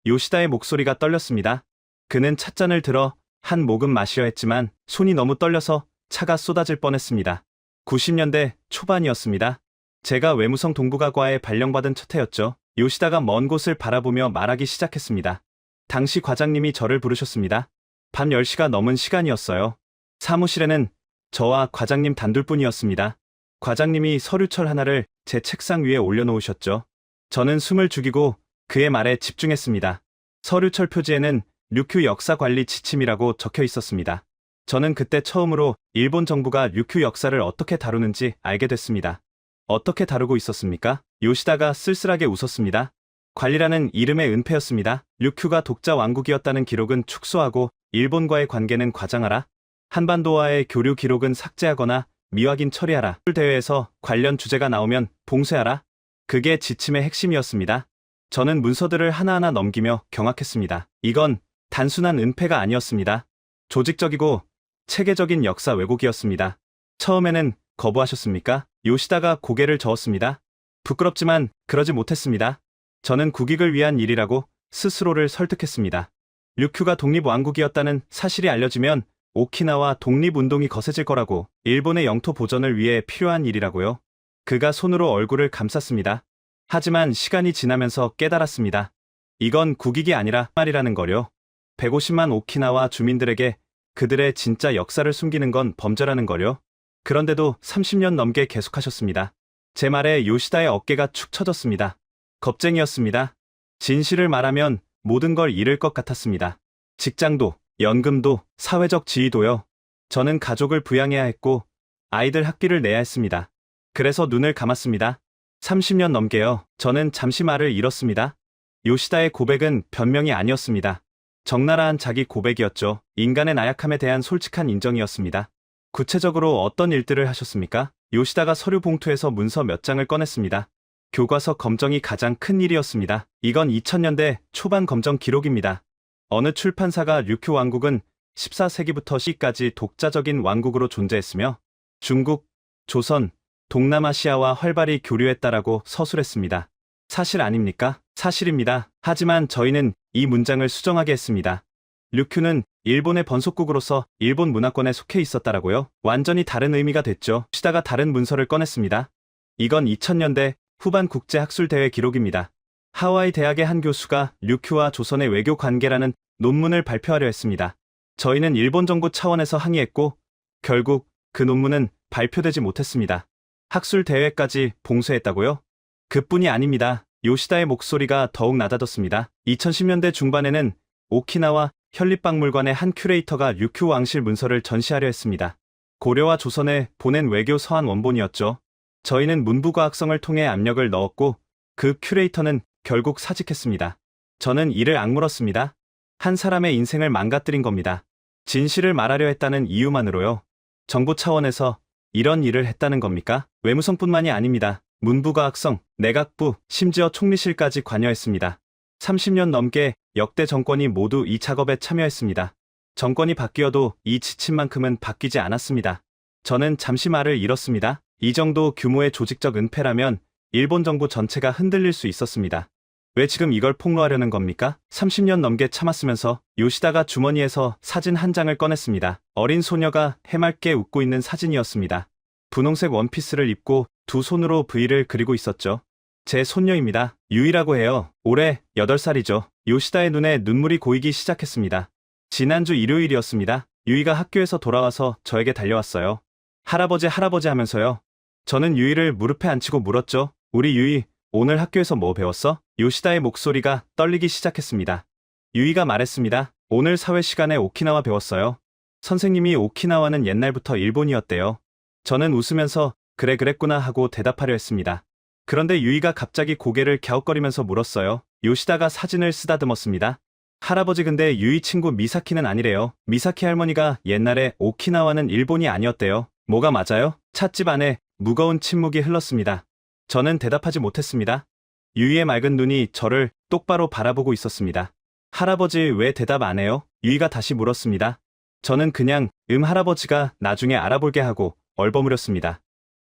요시다의 목소리가 떨렸습니다. 그는 찻잔을 들어 한 모금 마시려 했지만 손이 너무 떨려서 차가 쏟아질 뻔했습니다. 90년대 초반이었습니다. 제가 외무성 동북아과에 발령받은 첫 해였죠. 요시다가 먼 곳을 바라보며 말하기 시작했습니다. 당시 과장님이 저를 부르셨습니다. 밤 10시가 넘은 시간이었어요. 사무실에는 저와 과장님 단둘뿐이었습니다. 과장님이 서류철 하나를 제 책상 위에 올려놓으셨죠. 저는 숨을 죽이고 그의 말에 집중했습니다. 서류철 표지에는 류큐 역사관리 지침이라고 적혀 있었습니다. 저는 그때 처음으로 일본 정부가 류큐 역사를 어떻게 다루는지 알게 됐습니다. 어떻게 다루고 있었습니까? 요시다가 쓸쓸하게 웃었습니다. 관리라는 이름의 은폐였습니다. 류큐가 독자 왕국이었다는 기록은 축소하고 일본과의 관계는 과장하라. 한반도와의 교류 기록은 삭제하거나 미확인 처리하라. 대회에서 관련 주제가 나오면 봉쇄하라. 그게 지침의 핵심이었습니다. 저는 문서들을 하나하나 넘기며 경악했습니다. 이건 단순한 은폐가 아니었습니다. 조직적이고 체계적인 역사 왜곡이었습니다. 처음에는 거부하셨습니까? 요시다가 고개를 저었습니다. 부끄럽지만 그러지 못했습니다. 저는 국익을 위한 일이라고 스스로를 설득했습니다. 류큐가 독립왕국이었다는 사실이 알려지면 오키나와 독립운동이 거세질 거라고, 일본의 영토 보전을 위해 필요한 일이라고요. 그가 손으로 얼굴을 감쌌습니다. 하지만 시간이 지나면서 깨달았습니다. 이건 국익이 아니라 말이라는 거요. 150만 오키나와 주민들에게 그들의 진짜 역사를 숨기는 건 범죄라는 거요. 그런데도 30년 넘게 계속하셨습니다. 제 말에 요시다의 어깨가 축 처졌습니다. 겁쟁이였습니다. 진실을 말하면 모든 걸 잃을 것 같았습니다. 직장도, 연금도, 사회적 지위도요. 저는 가족을 부양해야 했고 아이들 학비를 내야 했습니다. 그래서 눈을 감았습니다. 30년 넘게요. 저는 잠시 말을 잃었습니다. 요시다의 고백은 변명이 아니었습니다. 적나라한 자기 고백이었죠. 인간의 나약함에 대한 솔직한 인정이었습니다. 구체적으로 어떤 일들을 하셨습니까? 요시다가 서류 봉투에서 문서 몇 장을 꺼냈습니다. 교과서 검정이 가장 큰 일이었습니다. 이건 2000년대 초반 검정 기록입니다. 어느 출판사가 류큐 왕국은 14세기부터 시까지 독자적인 왕국으로 존재했으며 중국, 조선, 동남아시아와 활발히 교류했다라고 서술했습니다. 사실 아닙니까? 사실입니다. 하지만 저희는 이 문장을 수정하게 했습니다. 류큐는 일본의 번속국으로서 일본 문화권에 속해 있었다라고요? 완전히 다른 의미가 됐죠. 시다가 다른 문서를 꺼냈습니다. 이건 2000년대 후반 국제학술대회 기록입니다. 하와이 대학의 한 교수가 류큐와 조선의 외교 관계라는 논문을 발표하려 했습니다. 저희는 일본 정부 차원에서 항의했고 결국 그 논문은 발표되지 못했습니다. 학술대회까지 봉쇄했다고요? 그뿐이 아닙니다. 요시다의 목소리가 더욱 낮아졌습니다. 2010년대 중반에는 오키나와 현립박물관의 한 큐레이터가 류큐 왕실 문서를 전시하려 했습니다. 고려와 조선에 보낸 외교 서한 원본이었죠. 저희는 문부과학성을 통해 압력을 넣었고 그 큐레이터는 결국 사직했습니다. 저는 이를 악물었습니다. 한 사람의 인생을 망가뜨린 겁니다. 진실을 말하려 했다는 이유만으로요. 정부 차원에서 이런 일을 했다는 겁니까? 외무성뿐만이 아닙니다. 문부과학성, 내각부, 심지어 총리실까지 관여했습니다. 30년 넘게 역대 정권이 모두 이 작업에 참여했습니다. 정권이 바뀌어도 이 지침만큼은 바뀌지 않았습니다. 저는 잠시 말을 잃었습니다. 이 정도 규모의 조직적 은폐라면 일본 정부 전체가 흔들릴 수 있었습니다. 왜 지금 이걸 폭로하려는 겁니까? 30년 넘게 참았으면서 요시다가 주머니에서 사진 한 장을 꺼냈습니다. 어린 소녀가 해맑게 웃고 있는 사진이었습니다. 분홍색 원피스를 입고 두 손으로 V를 그리고 있었죠. 제 손녀입니다. 유이라고 해요. 올해 8살이죠. 요시다의 눈에 눈물이 고이기 시작했습니다. 지난주 일요일이었습니다. 유이가 학교에서 돌아와서 저에게 달려왔어요. 할아버지 하면서요. 저는 유이를 무릎에 앉히고 물었죠. 우리 유이, 오늘 학교에서 뭐 배웠어? 요시다의 목소리가 떨리기 시작했습니다. 유이가 말했습니다. 오늘 사회 시간에 오키나와 배웠어요. 선생님이 오키나와는 옛날부터 일본이었대요. 저는 웃으면서 그래 그랬구나 하고 대답하려 했습니다. 그런데 유이가 갑자기 고개를 갸웃거리면서 물었어요. 요시다가 사진을 쓰다듬었습니다. 할아버지 근데 유이 친구 미사키는 아니래요. 미사키 할머니가 옛날에 오키나와는 일본이 아니었대요. 뭐가 맞아요? 찻집 안에 무거운 침묵이 흘렀습니다. 저는 대답하지 못했습니다. 유이의 맑은 눈이 저를 똑바로 바라보고 있었습니다. 할아버지 왜 대답 안 해요? 유이가 다시 물었습니다. 저는 그냥 할아버지가 나중에 알아볼게 하고 얼버무렸습니다.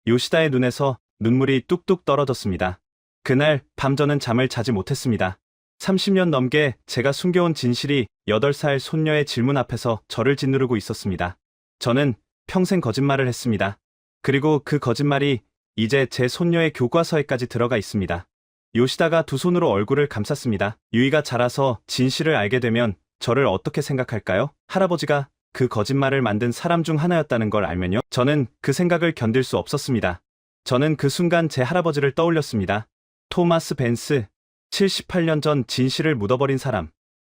요시다의 눈에서 눈물이 뚝뚝 떨어졌습니다. 그날 밤 저는 잠을 자지 못했습니다. 30년 넘게 제가 숨겨온 진실이 8살 손녀의 질문 앞에서 저를 짓누르고 있었습니다. 저는 평생 거짓말을 했습니다. 그리고 그 거짓말이 이제 제 손녀의 교과서에까지 들어가 있습니다. 요시다가 두 손으로 얼굴을 감쌌습니다. 유이가 자라서 진실을 알게 되면 저를 어떻게 생각할까요? 할아버지가 그 거짓말을 만든 사람 중 하나였다는 걸 알면요. 저는 그 생각을 견딜 수 없었습니다. 저는 그 순간 제 할아버지를 떠올렸습니다. 토마스 벤스, 78년 전 진실을 묻어버린 사람.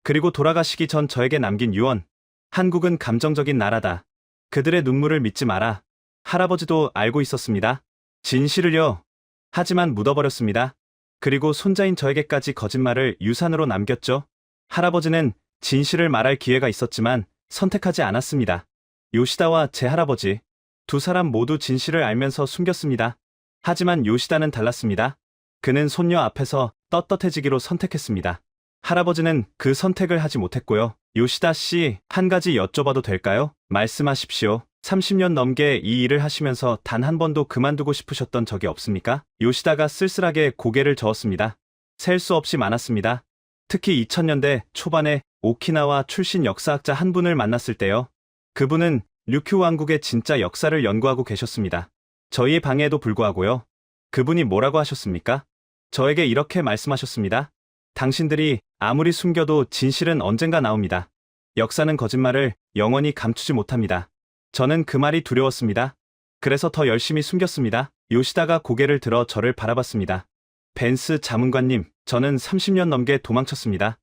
그리고 돌아가시기 전 저에게 남긴 유언. 한국은 감정적인 나라다. 그들의 눈물을 믿지 마라. 할아버지도 알고 있었습니다. 진실을요. 하지만 묻어버렸습니다. 그리고 손자인 저에게까지 거짓말을 유산으로 남겼죠. 할아버지는 진실을 말할 기회가 있었지만 선택하지 않았습니다. 요시다와 제 할아버지, 두 사람 모두 진실을 알면서 숨겼습니다. 하지만 요시다는 달랐습니다. 그는 손녀 앞에서 떳떳해지기로 선택했습니다. 할아버지는 그 선택을 하지 못했고요. 요시다 씨, 한 가지 여쭤봐도 될까요? 말씀하십시오. 30년 넘게 이 일을 하시면서 단 한 번도 그만두고 싶으셨던 적이 없습니까? 요시다가 쓸쓸하게 고개를 저었습니다. 셀 수 없이 많았습니다. 특히 2000년대 초반에 오키나와 출신 역사학자 한 분을 만났을 때요. 그분은 류큐 왕국의 진짜 역사를 연구하고 계셨습니다. 저희의 방해에도 불구하고요. 그분이 뭐라고 하셨습니까? 저에게 이렇게 말씀하셨습니다. 당신들이 아무리 숨겨도 진실은 언젠가 나옵니다. 역사는 거짓말을 영원히 감추지 못합니다. 저는 그 말이 두려웠습니다. 그래서 더 열심히 숨겼습니다. 요시다가 고개를 들어 저를 바라봤습니다. 벤스 자문관님, 저는 30년 넘게 도망쳤습니다.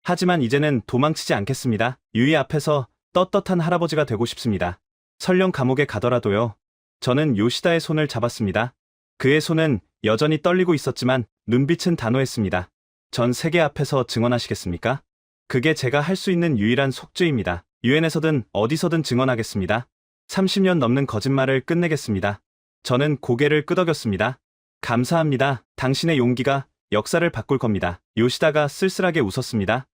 하지만 이제는 도망치지 않겠습니다. 유이 앞에서 떳떳한 할아버지가 되고 싶습니다. 설령 감옥에 가더라도요. 저는 요시다의 손을 잡았습니다. 그의 손은 여전히 떨리고 있었지만 눈빛은 단호했습니다. 전 세계 앞에서 증언하시겠습니까? 그게 제가 할 수 있는 유일한 속죄입니다. 유엔에서든 어디서든 증언하겠습니다. 30년 넘는 거짓말을 끝내겠습니다. 저는 고개를 끄덕였습니다. 감사합니다. 당신의 용기가 역사를 바꿀 겁니다. 요시다가 쓸쓸하게 웃었습니다.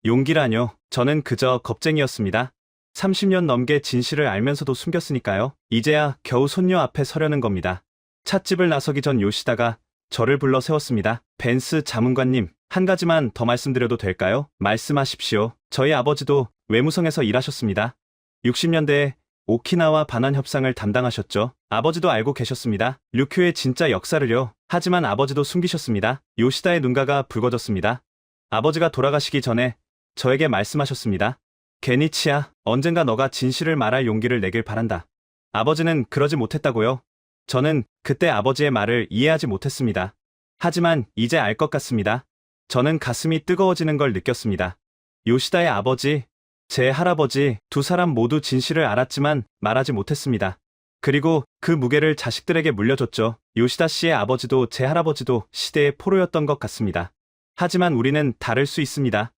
용기라뇨. 저는 그저 겁쟁이였습니다. 30년 넘게 진실을 알면서도 숨겼으니까요. 이제야 겨우 손녀 앞에 서려는 겁니다. 찻집을 나서기 전 요시다가 저를 불러 세웠습니다. 벤스 자문관님, 한 가지만 더 말씀드려도 될까요? 말씀하십시오. 저희 아버지도 외무성에서 일하셨습니다. 60년대에 오키나와 반환 협상을 담당하셨죠. 아버지도 알고 계셨습니다. 류큐의 진짜 역사를요. 하지만 아버지도 숨기셨습니다. 요시다의 눈가가 붉어졌습니다. 아버지가 돌아가시기 전에 저에게 말씀하셨습니다. 게니치야, 언젠가 너가 진실을 말할 용기를 내길 바란다. 아버지는 그러지 못했다고요. 저는 그때 아버지의 말을 이해하지 못했습니다. 하지만 이제 알 것 같습니다. 저는 가슴이 뜨거워지는 걸 느꼈습니다. 요시다의 아버지, 제 할아버지, 두 사람 모두 진실을 알았지만 말하지 못했습니다. 그리고 그 무게를 자식들에게 물려줬죠. 요시다 씨의 아버지도 제 할아버지도 시대의 포로였던 것 같습니다. 하지만 우리는 다를 수 있습니다.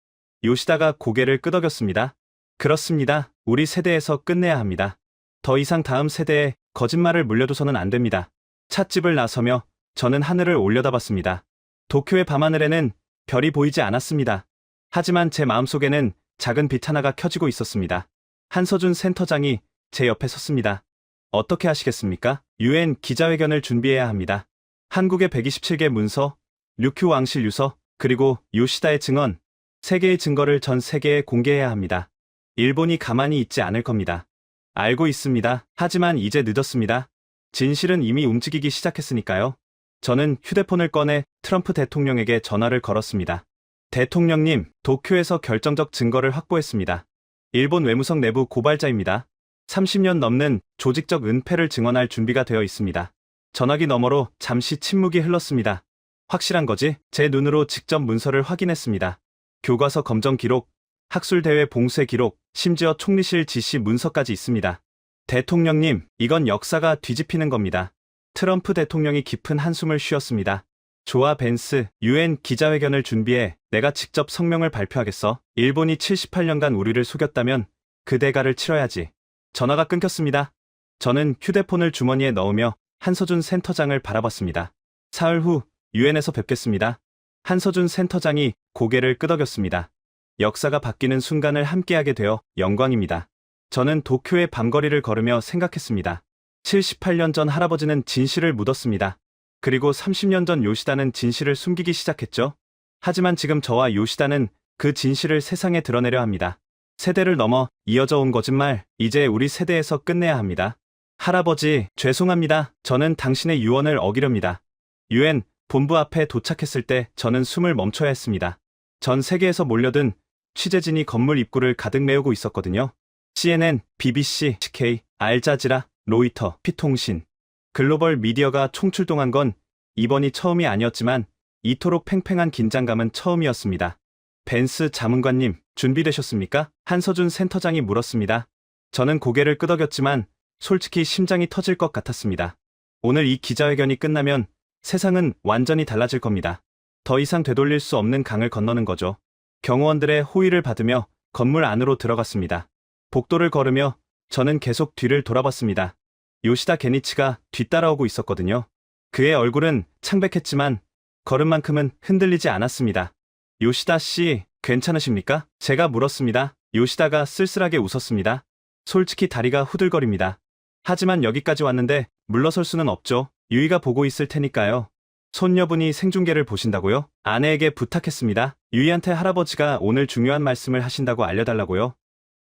요시다가 고개를 끄덕였습니다. 그렇습니다. 우리 세대에서 끝내야 합니다. 더 이상 다음 세대에 거짓말을 물려둬서는 안 됩니다. 찻집을 나서며 저는 하늘을 올려다봤습니다. 도쿄의 밤하늘에는 별이 보이지 않았습니다. 하지만 제 마음속에는 작은 빛 하나가 켜지고 있었습니다. 한서준 센터장이 제 옆에 섰습니다. 어떻게 하시겠습니까? 유엔 기자회견을 준비해야 합니다. 한국의 127개 문서, 류큐 왕실 유서, 그리고 요시다의 증언, 3개의 증거를 전 세계에 공개해야 합니다. 일본이 가만히 있지 않을 겁니다. 알고 있습니다. 하지만 이제 늦었습니다. 진실은 이미 움직이기 시작했으니까요. 저는 휴대폰을 꺼내 트럼프 대통령에게 전화를 걸었습니다. 대통령님, 도쿄에서 결정적 증거를 확보했습니다. 일본 외무성 내부 고발자입니다. 30년 넘는 조직적 은폐를 증언할 준비가 되어 있습니다. 전화기 너머로 잠시 침묵이 흘렀습니다. 확실한 거지? 제 눈으로 직접 문서를 확인했습니다. 교과서 검정 기록, 학술대회 봉쇄 기록, 심지어 총리실 지시 문서까지 있습니다. 대통령님, 이건 역사가 뒤집히는 겁니다. 트럼프 대통령이 깊은 한숨을 쉬었습니다. 좋아 벤스, 유엔 기자회견을 준비해. 내가 직접 성명을 발표하겠어. 일본이 78년간 우리를 속였다면 그 대가를 치러야지. 전화가 끊겼습니다. 저는 휴대폰을 주머니에 넣으며 한서준 센터장을 바라봤습니다. 사흘 후 유엔에서 뵙겠습니다. 한서준 센터장이 고개를 끄덕였습니다. 역사가 바뀌는 순간을 함께하게 되어 영광입니다. 저는 도쿄의 밤거리를 걸으며 생각했습니다. 78년 전 할아버지는 진실을 묻었습니다. 그리고 30년 전 요시다는 진실을 숨기기 시작했죠. 하지만 지금 저와 요시다는 그 진실을 세상에 드러내려 합니다. 세대를 넘어 이어져 온 거짓말, 이제 우리 세대에서 끝내야 합니다. 할아버지, 죄송합니다. 저는 당신의 유언을 어기렵니다. 유엔 본부 앞에 도착했을 때 저는 숨을 멈춰야 했습니다. 전 세계에서 몰려든 취재진이 건물 입구를 가득 메우고 있었거든요. CNN, BBC, CK, 알자지라, 로이터, 피통신, 글로벌 미디어가 총출동한 건 이번이 처음이 아니었지만 이토록 팽팽한 긴장감은 처음이었습니다. 벤스 자문관님, 준비되셨습니까? 한서준 센터장이 물었습니다. 저는 고개를 끄덕였지만 솔직히 심장이 터질 것 같았습니다. 오늘 이 기자회견이 끝나면 세상은 완전히 달라질 겁니다. 더 이상 되돌릴 수 없는 강을 건너는 거죠. 경호원들의 호의를 받으며 건물 안으로 들어갔습니다. 복도를 걸으며 저는 계속 뒤를 돌아봤습니다. 요시다 게니치가 뒤따라오고 있었거든요. 그의 얼굴은 창백했지만 걸음만큼은 흔들리지 않았습니다. 요시다 씨, 괜찮으십니까? 제가 물었습니다. 요시다가 쓸쓸하게 웃었습니다. 솔직히 다리가 후들거립니다. 하지만 여기까지 왔는데 물러설 수는 없죠. 유이가 보고 있을 테니까요. 손녀분이 생중계를 보신다고요? 아내에게 부탁했습니다. 유이한테 할아버지가 오늘 중요한 말씀을 하신다고 알려달라고요.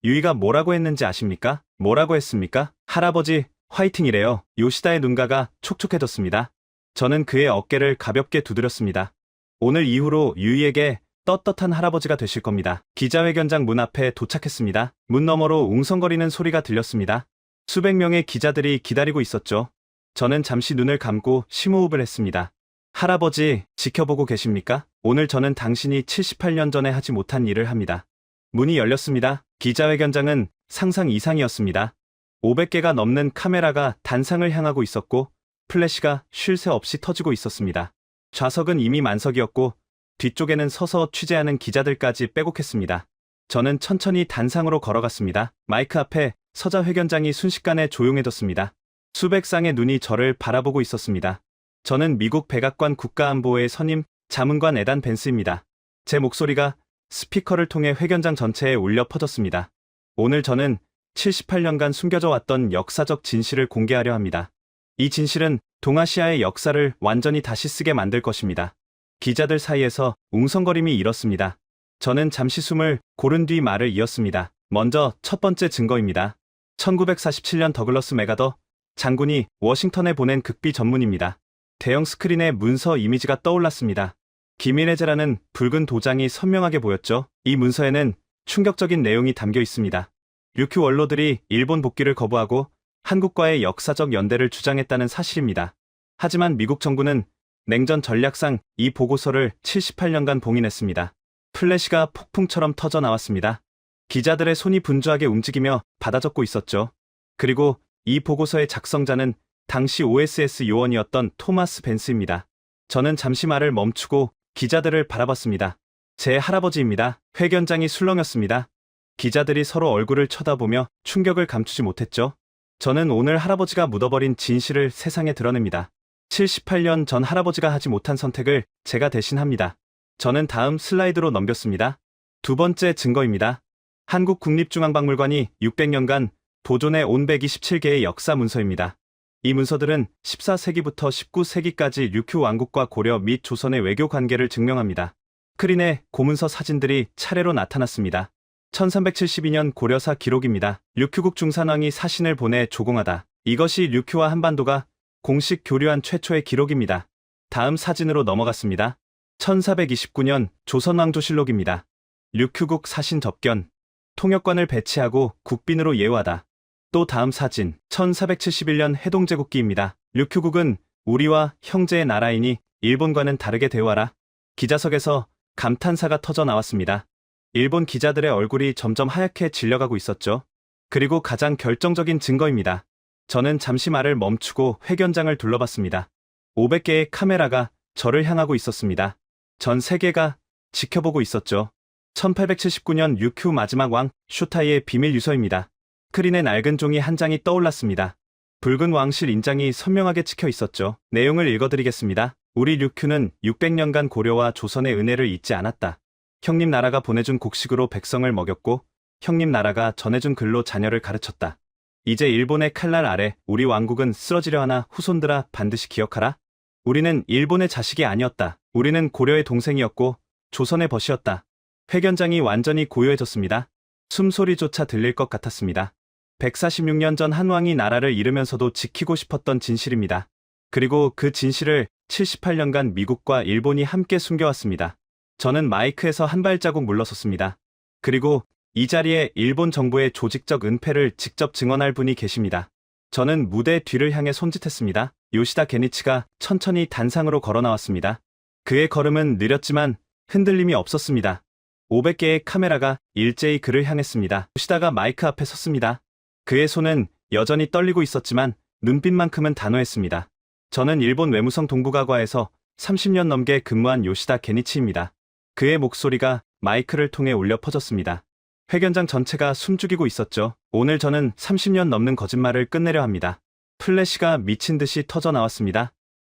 유이가 뭐라고 했는지 아십니까? 뭐라고 했습니까? 할아버지, 화이팅이래요. 요시다의 눈가가 촉촉해졌습니다. 저는 그의 어깨를 가볍게 두드렸습니다. 오늘 이후로 유이에게 떳떳한 할아버지가 되실 겁니다. 기자회견장 문 앞에 도착했습니다. 문 너머로 웅성거리는 소리가 들렸습니다. 수백 명의 기자들이 기다리고 있었죠. 저는 잠시 눈을 감고 심호흡을 했습니다. 할아버지, 지켜보고 계십니까? 오늘 저는 당신이 78년 전에 하지 못한 일을 합니다. 문이 열렸습니다. 기자회견장은 상상 이상이었습니다. 500개가 넘는 카메라가 단상을 향하고 있었고 플래시가 쉴 새 없이 터지고 있었습니다. 좌석은 이미 만석이었고 뒤쪽에는 서서 취재하는 기자들까지 빼곡했습니다. 저는 천천히 단상으로 걸어갔습니다. 마이크 앞에 서자 회견장이 순식간에 조용해졌습니다. 수백 쌍의 눈이 저를 바라보고 있었습니다. 저는 미국 백악관 국가안보의 선임 자문관 에단 벤스입니다. 제 목소리가 스피커를 통해 회견장 전체에 울려 퍼졌습니다. 오늘 저는 78년간 숨겨져 왔던 역사적 진실을 공개하려 합니다. 이 진실은 동아시아의 역사를 완전히 다시 쓰게 만들 것입니다. 기자들 사이에서 웅성거림이 일었습니다. 저는 잠시 숨을 고른 뒤 말을 이었습니다. 먼저 첫 번째 증거입니다. 1947년 더글러스 맥아더 장군이 워싱턴에 보낸 극비 전문입니다. 대형 스크린에 문서 이미지가 떠올랐습니다. 기밀해제라는 붉은 도장이 선명하게 보였죠. 이 문서에는 충격적인 내용이 담겨 있습니다. 류큐 원로들이 일본 복귀를 거부하고 한국과의 역사적 연대를 주장했다는 사실입니다. 하지만 미국 정부는 냉전 전략상 이 보고서를 78년간 봉인했습니다. 플래시가 폭풍처럼 터져 나왔습니다. 기자들의 손이 분주하게 움직이며 받아 적고 있었죠. 그리고 이 보고서의 작성자는 당시 OSS 요원이었던 토마스 벤스입니다. 저는 잠시 말을 멈추고 기자들을 바라봤습니다. 제 할아버지입니다. 회견장이 술렁였습니다. 기자들이 서로 얼굴을 쳐다보며 충격을 감추지 못했죠. 저는 오늘 할아버지가 묻어버린 진실을 세상에 드러냅니다. 78년 전 할아버지가 하지 못한 선택을 제가 대신합니다. 저는 다음 슬라이드로 넘겼습니다. 두 번째 증거입니다. 한국 국립중앙박물관이 600년간 보존해 온 127개의 역사 문서입니다. 이 문서들은 14세기부터 19세기까지 류큐 왕국과 고려 및 조선의 외교 관계를 증명합니다. 스크린에 고문서 사진들이 차례로 나타났습니다. 1372년 고려사 기록입니다. 류큐국 중산왕이 사신을 보내 조공하다. 이것이 류큐와 한반도가 공식 교류한 최초의 기록입니다. 다음 사진으로 넘어갔습니다. 1429년 조선왕조실록입니다. 류큐국 사신 접견. 통역관을 배치하고 국빈으로 예우하다. 또 다음 사진, 1471년 해동제국기입니다. 류큐국은 우리와 형제의 나라이니 일본과는 다르게 대우하라. 기자석에서 감탄사가 터져 나왔습니다. 일본 기자들의 얼굴이 점점 하얗게 질려가고 있었죠. 그리고 가장 결정적인 증거입니다. 저는 잠시 말을 멈추고 회견장을 둘러봤습니다. 500개의 카메라가 저를 향하고 있었습니다. 전 세계가 지켜보고 있었죠. 1879년 류큐 마지막 왕 슈타이의 비밀 유서입니다. 스크린에 낡은 종이 한 장이 떠올랐습니다. 붉은 왕실 인장이 선명하게 찍혀 있었죠. 내용을 읽어드리겠습니다. 우리 류큐는 600년간 고려와 조선의 은혜를 잊지 않았다. 형님 나라가 보내준 곡식으로 백성을 먹였고 형님 나라가 전해준 글로 자녀를 가르쳤다. 이제 일본의 칼날 아래 우리 왕국은 쓰러지려 하나 후손들아 반드시 기억하라. 우리는 일본의 자식이 아니었다. 우리는 고려의 동생이었고 조선의 벗이었다. 회견장이 완전히 고요해졌습니다. 숨소리조차 들릴 것 같았습니다. 146년 전 한왕이 나라를 잃으면서도 지키고 싶었던 진실입니다. 그리고 그 진실을 78년간 미국과 일본이 함께 숨겨왔습니다. 저는 마이크에서 한 발자국 물러섰습니다. 그리고 이 자리에 일본 정부의 조직적 은폐를 직접 증언할 분이 계십니다. 저는 무대 뒤를 향해 손짓했습니다. 요시다 게니치가 천천히 단상으로 걸어 나왔습니다. 그의 걸음은 느렸지만 흔들림이 없었습니다. 500개의 카메라가 일제히 그를 향했습니다. 요시다가 마이크 앞에 섰습니다. 그의 손은 여전히 떨리고 있었지만 눈빛만큼은 단호했습니다. 저는 일본 외무성 동북아과에서 30년 넘게 근무한 요시다 게니치입니다. 그의 목소리가 마이크를 통해 울려 퍼졌습니다. 회견장 전체가 숨죽이고 있었죠. 오늘 저는 30년 넘는 거짓말을 끝내려 합니다. 플래시가 미친 듯이 터져 나왔습니다.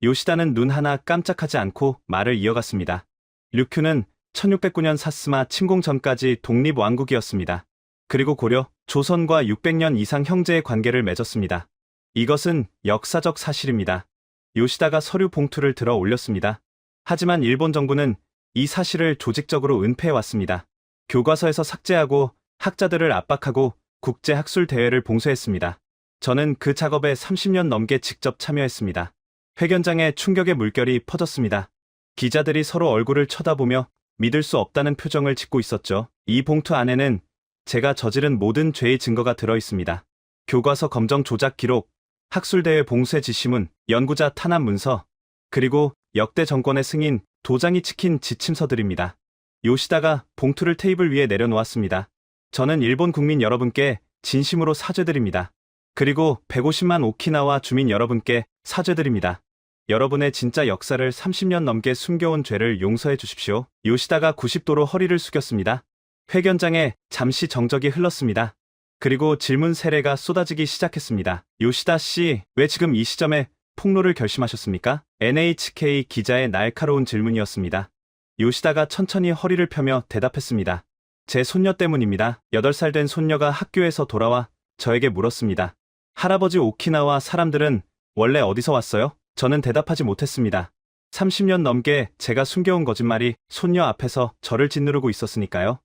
요시다는 눈 하나 깜짝하지 않고 말을 이어갔습니다. 류큐는 1609년 사스마 침공 전까지 독립왕국이었습니다. 그리고 고려, 조선과 600년 이상 형제의 관계를 맺었습니다. 이것은 역사적 사실입니다. 요시다가 서류 봉투를 들어 올렸습니다. 하지만 일본 정부는 이 사실을 조직적으로 은폐해왔습니다. 교과서에서 삭제하고 학자들을 압박하고 국제학술대회를 봉쇄했습니다. 저는 그 작업에 30년 넘게 직접 참여했습니다. 회견장에 충격의 물결이 퍼졌습니다. 기자들이 서로 얼굴을 쳐다보며 믿을 수 없다는 표정을 짓고 있었죠. 이 봉투 안에는 제가 저지른 모든 죄의 증거가 들어있습니다. 교과서 검정 조작 기록, 학술대회 봉쇄 지시문, 연구자 탄압 문서, 그리고 역대 정권의 승인, 도장이 찍힌 지침서들입니다. 요시다가 봉투를 테이블 위에 내려놓았습니다. 저는 일본 국민 여러분께 진심으로 사죄드립니다. 그리고 150만 오키나와 주민 여러분께 사죄드립니다. 여러분의 진짜 역사를 30년 넘게 숨겨온 죄를 용서해 주십시오. 요시다가 90도로 허리를 숙였습니다. 회견장에 잠시 정적이 흘렀습니다. 그리고 질문 세례가 쏟아지기 시작했습니다. 요시다 씨, 왜 지금 이 시점에 폭로를 결심하셨습니까? NHK 기자의 날카로운 질문이었습니다. 요시다가 천천히 허리를 펴며 대답했습니다. 제 손녀 때문입니다. 8살 된 손녀가 학교에서 돌아와 저에게 물었습니다. 할아버지 오키나와 사람들은 원래 어디서 왔어요? 저는 대답하지 못했습니다. 30년 넘게 제가 숨겨온 거짓말이 손녀 앞에서 저를 짓누르고 있었으니까요.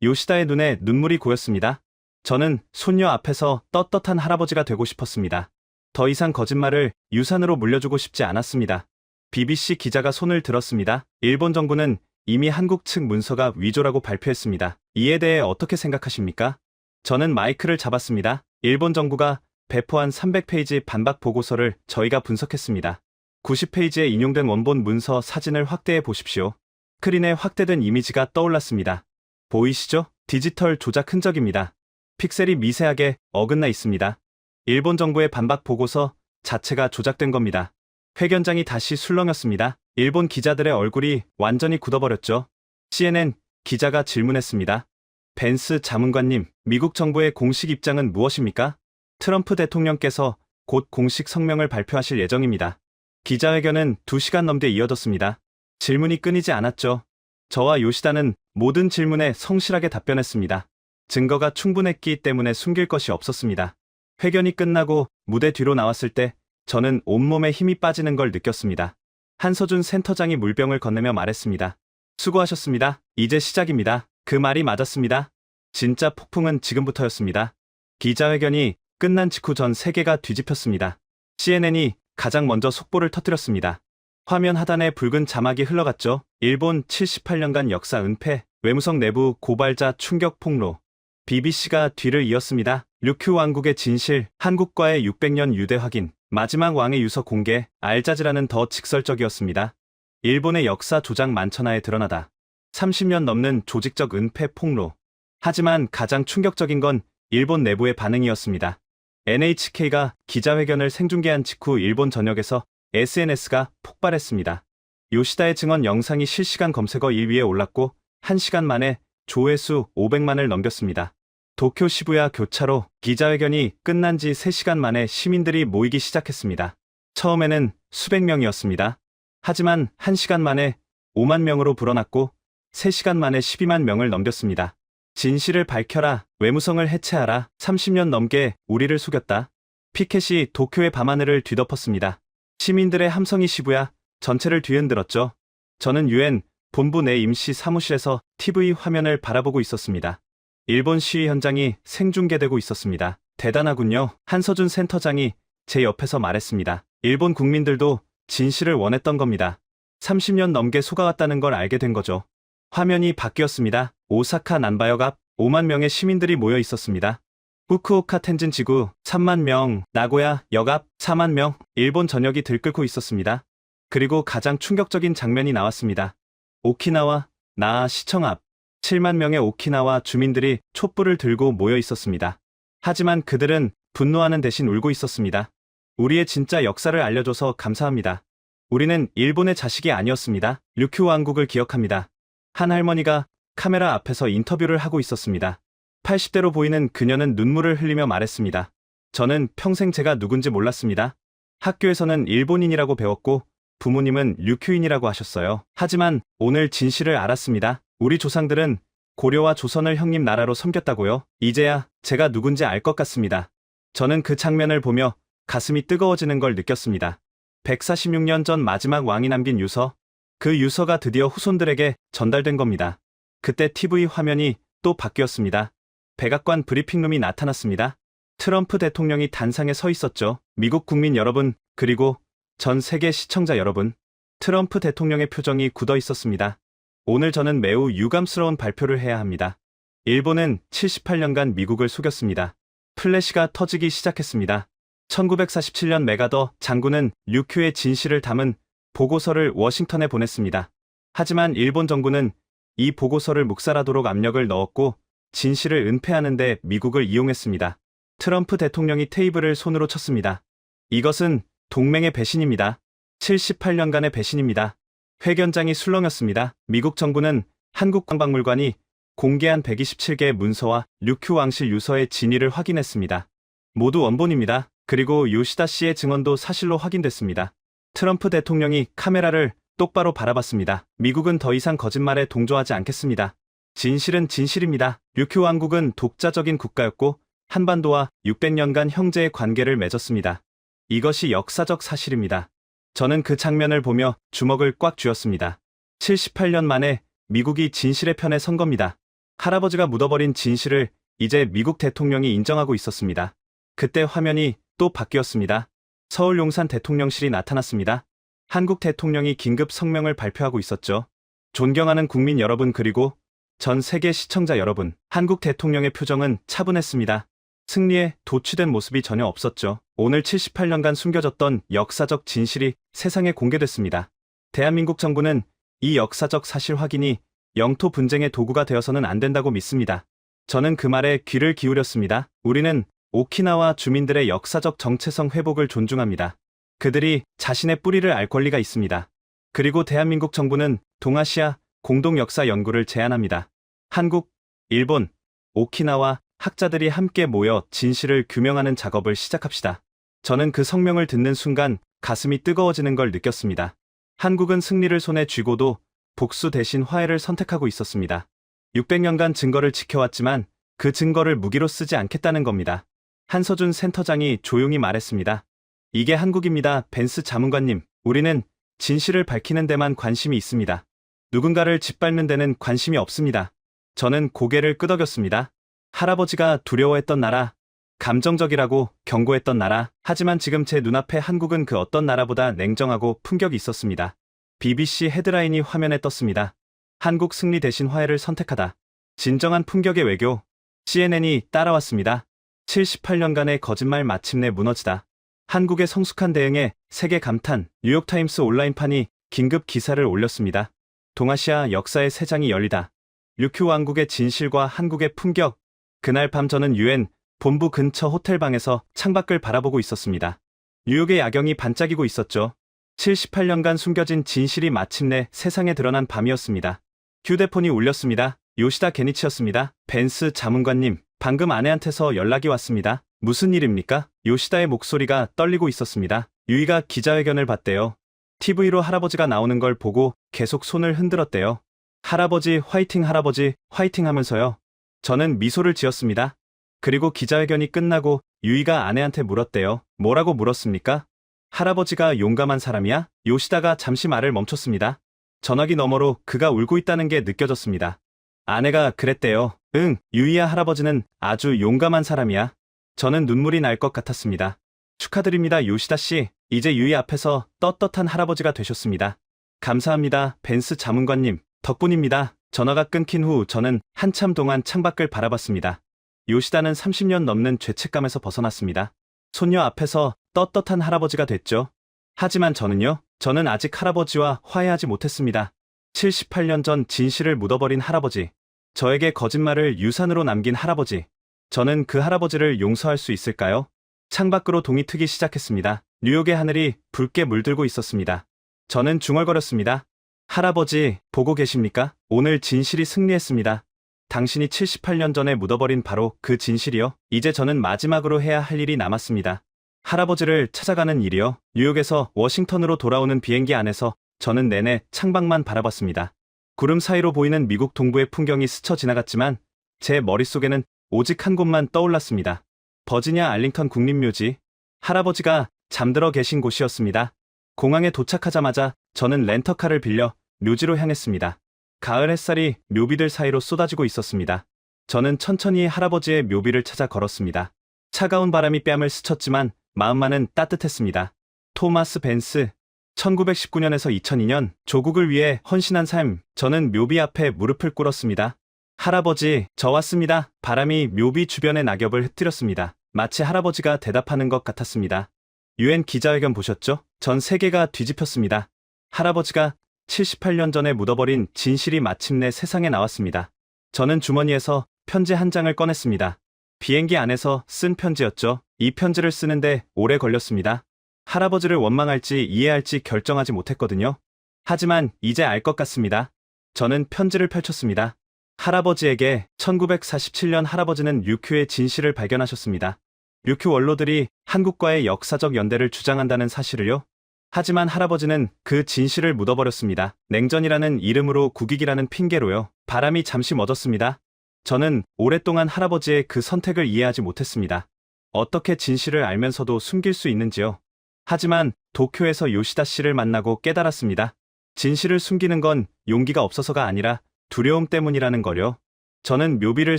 요시다의 눈에 눈물이 고였습니다. 저는 손녀 앞에서 떳떳한 할아버지가 되고 싶었습니다. 더 이상 거짓말을 유산으로 물려주고 싶지 않았습니다. BBC 기자가 손을 들었습니다. 일본 정부는 이미 한국 측 문서가 위조라고 발표했습니다. 이에 대해 어떻게 생각하십니까? 저는 마이크를 잡았습니다. 일본 정부가 배포한 300페이지 반박 보고서를 저희가 분석했습니다. 90페이지에 인용된 원본 문서 사진을 확대해 보십시오. 스크린에 확대된 이미지가 떠올랐습니다. 보이시죠? 디지털 조작 흔적입니다. 픽셀이 미세하게 어긋나 있습니다. 일본 정부의 반박 보고서 자체가 조작된 겁니다. 회견장이 다시 술렁였습니다. 일본 기자들의 얼굴이 완전히 굳어버렸죠. CNN 기자가 질문했습니다. 벤스 자문관님, 미국 정부의 공식 입장은 무엇입니까? 트럼프 대통령께서 곧 공식 성명을 발표하실 예정입니다. 기자회견은 2시간 넘게 이어졌습니다. 질문이 끊이지 않았죠. 저와 요시다는 모든 질문에 성실하게 답변했습니다. 증거가 충분했기 때문에 숨길 것이 없었습니다. 회견이 끝나고 무대 뒤로 나왔을 때 저는 온몸에 힘이 빠지는 걸 느꼈습니다. 한서준 센터장이 물병을 건네며 말했습니다. 수고하셨습니다. 이제 시작입니다. 그 말이 맞았습니다. 진짜 폭풍은 지금부터였습니다. 기자회견이 끝난 직후 전 세계가 뒤집혔습니다. CNN이 가장 먼저 속보를 터뜨렸습니다. 화면 하단에 붉은 자막이 흘러갔죠. 일본 78년간 역사 은폐, 외무성 내부 고발자 충격 폭로. BBC가 뒤를 이었습니다. 류큐 왕국의 진실, 한국과의 600년 유대 확인, 마지막 왕의 유서 공개, 알자지라는 더 직설적이었습니다. 일본의 역사 조작 만천하에 드러나다. 30년 넘는 조직적 은폐 폭로. 하지만 가장 충격적인 건 일본 내부의 반응이었습니다. NHK가 기자회견을 생중계한 직후 일본 전역에서 SNS가 폭발했습니다. 요시다의 증언 영상이 실시간 검색어 1위에 올랐고 1시간 만에 조회수 500만을 넘겼습니다. 도쿄 시부야 교차로 기자회견이 끝난 지 3시간 만에 시민들이 모이기 시작했습니다. 처음에는 수백 명이었습니다. 하지만 1시간 만에 5만 명으로 불어났고 3시간 만에 12만 명을 넘겼습니다. 진실을 밝혀라, 외무성을 해체하라, 30년 넘게 우리를 속였다. 피켓이 도쿄의 밤하늘을 뒤덮었습니다. 시민들의 함성이 시부야 전체를 뒤흔들었죠. 저는 UN 본부 내 임시 사무실에서 TV 화면을 바라보고 있었습니다. 일본 시위 현장이 생중계되고 있었습니다. 대단하군요. 한서준 센터장이 제 옆에서 말했습니다. 일본 국민들도 진실을 원했던 겁니다. 30년 넘게 속아왔다는 걸 알게 된 거죠. 화면이 바뀌었습니다. 오사카 난바역 앞 5만 명의 시민들이 모여 있었습니다. 후쿠오카 텐진 지구 3만 명, 나고야 역 앞 4만 명, 일본 전역이 들끓고 있었습니다. 그리고 가장 충격적인 장면이 나왔습니다. 오키나와 나아 시청 앞 7만 명의 오키나와 주민들이 촛불을 들고 모여 있었습니다. 하지만 그들은 분노하는 대신 울고 있었습니다. 우리의 진짜 역사를 알려줘서 감사합니다. 우리는 일본의 자식이 아니었습니다. 류큐 왕국을 기억합니다. 한 할머니가 카메라 앞에서 인터뷰를 하고 있었습니다. 80대로 보이는 그녀는 눈물을 흘리며 말했습니다. 저는 평생 제가 누군지 몰랐습니다. 학교에서는 일본인이라고 배웠고 부모님은 류큐인이라고 하셨어요. 하지만 오늘 진실을 알았습니다. 우리 조상들은 고려와 조선을 형님 나라로 섬겼다고요. 이제야 제가 누군지 알 것 같습니다. 저는 그 장면을 보며 가슴이 뜨거워지는 걸 느꼈습니다. 146년 전 마지막 왕이 남긴 유서. 그 유서가 드디어 후손들에게 전달된 겁니다. 그때 TV 화면이 또 바뀌었습니다. 백악관 브리핑룸이 나타났습니다. 트럼프 대통령이 단상에 서 있었죠. 미국 국민 여러분, 그리고 전 세계 시청자 여러분. 트럼프 대통령의 표정이 굳어 있었습니다. 오늘 저는 매우 유감스러운 발표를 해야 합니다. 일본은 78년간 미국을 속였습니다. 플래시가 터지기 시작했습니다. 1947년 메가더 장군은 류큐의 진실을 담은 보고서를 워싱턴에 보냈습니다. 하지만 일본 정부는 이 보고서를 묵살하도록 압력을 넣었고 진실을 은폐하는 데 미국을 이용했습니다. 트럼프 대통령이 테이블을 손으로 쳤습니다. 이것은 동맹의 배신입니다. 78년간의 배신입니다. 회견장이 술렁였습니다. 미국 정부는 한국관광물관이 공개한 127개의 문서와 류큐 왕실 유서의 진위를 확인했습니다. 모두 원본입니다. 그리고 요시다 씨의 증언도 사실로 확인됐습니다. 트럼프 대통령이 카메라를 똑바로 바라봤습니다. 미국은 더 이상 거짓말에 동조하지 않겠습니다. 진실은 진실입니다. 류큐 왕국은 독자적인 국가였고 한반도와 600년간 형제의 관계를 맺었습니다. 이것이 역사적 사실입니다. 저는 그 장면을 보며 주먹을 꽉 쥐었습니다. 78년 만에 미국이 진실의 편에 선 겁니다. 할아버지가 묻어버린 진실을 이제 미국 대통령이 인정하고 있었습니다. 그때 화면이 또 바뀌었습니다. 서울 용산 대통령실이 나타났습니다. 한국 대통령이 긴급 성명을 발표하고 있었죠. 존경하는 국민 여러분 그리고 전 세계 시청자 여러분, 한국 대통령의 표정은 차분했습니다. 승리에 도취된 모습이 전혀 없었죠. 오늘 78년간 숨겨졌던 역사적 진실이 세상에 공개됐습니다. 대한민국 정부는 이 역사적 사실 확인이 영토 분쟁의 도구가 되어서는 안 된다고 믿습니다. 저는 그 말에 귀를 기울였습니다. 우리는 오키나와 주민들의 역사적 정체성 회복을 존중합니다. 그들이 자신의 뿌리를 알 권리가 있습니다. 그리고 대한민국 정부는 동아시아 공동 역사 연구를 제안합니다. 한국, 일본, 오키나와 학자들이 함께 모여 진실을 규명하는 작업을 시작합시다. 저는 그 성명을 듣는 순간 가슴이 뜨거워지는 걸 느꼈습니다. 한국은 승리를 손에 쥐고도 복수 대신 화해를 선택하고 있었습니다. 600년간 증거를 지켜왔지만 그 증거를 무기로 쓰지 않겠다는 겁니다. 한서준 센터장이 조용히 말했습니다. 이게 한국입니다. 벤스 자문관님, 우리는 진실을 밝히는 데만 관심이 있습니다. 누군가를 짓밟는 데는 관심이 없습니다. 저는 고개를 끄덕였습니다. 할아버지가 두려워했던 나라, 감정적이라고 경고했던 나라, 하지만 지금 제 눈앞에 한국은 그 어떤 나라보다 냉정하고 품격이 있었습니다. BBC 헤드라인이 화면에 떴습니다. 한국 승리 대신 화해를 선택하다. 진정한 품격의 외교. CNN이 따라왔습니다. 78년간의 거짓말 마침내 무너지다. 한국의 성숙한 대응에 세계 감탄. 뉴욕타임스 온라인판이 긴급 기사를 올렸습니다. 동아시아 역사의 새 장이 열리다. 류큐 왕국의 진실과 한국의 품격. 그날 밤 저는 UN 본부 근처 호텔방에서 창밖을 바라보고 있었습니다. 뉴욕의 야경이 반짝이고 있었죠. 78년간 숨겨진 진실이 마침내 세상에 드러난 밤이었습니다. 휴대폰이 울렸습니다. 요시다 게니치였습니다. 벤스 자문관님, 방금 아내한테서 연락이 왔습니다. 무슨 일입니까? 요시다의 목소리가 떨리고 있었습니다. 유이가 기자회견을 봤대요. TV로 할아버지가 나오는 걸 보고 계속 손을 흔들었대요. 할아버지 화이팅 하면서요. 저는 미소를 지었습니다. 그리고 기자회견이 끝나고 유이가 아내한테 물었대요. 뭐라고 물었습니까? 할아버지가 용감한 사람이야? 요시다가 잠시 말을 멈췄습니다. 전화기 너머로 그가 울고 있다는 게 느껴졌습니다. 아내가 그랬대요. 응, 유이야 할아버지는 아주 용감한 사람이야. 저는 눈물이 날 것 같았습니다. 축하드립니다, 요시다 씨. 이제 유이 앞에서 떳떳한 할아버지가 되셨습니다. 감사합니다, 벤스 자문관님. 덕분입니다. 전화가 끊긴 후 저는 한참 동안 창밖을 바라봤습니다. 요시다는 30년 넘는 죄책감에서 벗어났습니다. 손녀 앞에서 떳떳한 할아버지가 됐죠. 하지만 저는 아직 할아버지와 화해하지 못했습니다. 78년 전 진실을 묻어버린 할아버지. 저에게 거짓말을 유산으로 남긴 할아버지. 저는 그 할아버지를 용서할 수 있을까요? 창밖으로 동이 트기 시작했습니다. 뉴욕의 하늘이 붉게 물들고 있었습니다. 저는 중얼거렸습니다. 할아버지, 보고 계십니까? 오늘 진실이 승리했습니다. 당신이 78년 전에 묻어버린 바로 그 진실이요. 이제 저는 마지막으로 해야 할 일이 남았습니다. 할아버지를 찾아가는 일이요. 뉴욕에서 워싱턴으로 돌아오는 비행기 안에서 저는 내내 창밖만 바라봤습니다. 구름 사이로 보이는 미국 동부의 풍경이 스쳐 지나갔지만 제 머릿속에는 오직 한 곳만 떠올랐습니다. 버지니아 알링턴 국립묘지. 할아버지가 잠들어 계신 곳이었습니다. 공항에 도착하자마자 저는 렌터카를 빌려 묘지로 향했습니다. 가을 햇살이 묘비들 사이로 쏟아지고 있었습니다. 저는 천천히 할아버지의 묘비를 찾아 걸었습니다. 차가운 바람이 뺨을 스쳤지만 마음만은 따뜻했습니다. 토마스 벤스, 1919년에서 2002년 조국을 위해 헌신한 삶. 저는 묘비 앞에 무릎을 꿇었습니다. 할아버지, 저 왔습니다. 바람이 묘비 주변의 낙엽을 흩뜨렸습니다. 마치 할아버지가 대답하는 것 같았습니다. UN 기자회견 보셨죠? 전 세계가 뒤집혔습니다. 할아버지가 78년 전에 묻어버린 진실이 마침내 세상에 나왔습니다. 저는 주머니에서 편지 한 장을 꺼냈습니다. 비행기 안에서 쓴 편지였죠. 이 편지를 쓰는데 오래 걸렸습니다. 할아버지를 원망할지 이해할지 결정하지 못했거든요. 하지만 이제 알 것 같습니다. 저는 편지를 펼쳤습니다. 할아버지에게 1947년 할아버지는 류큐의 진실을 발견하셨습니다. 류큐 원로들이 한국과의 역사적 연대를 주장한다는 사실을요. 하지만 할아버지는 그 진실을 묻어버렸습니다. 냉전이라는 이름으로 국익이라는 핑계로요. 바람이 잠시 멎었습니다. 저는 오랫동안 할아버지의 그 선택을 이해하지 못했습니다. 어떻게 진실을 알면서도 숨길 수 있는지요. 하지만 도쿄에서 요시다 씨를 만나고 깨달았습니다. 진실을 숨기는 건 용기가 없어서가 아니라 두려움 때문이라는 걸요. 저는 묘비를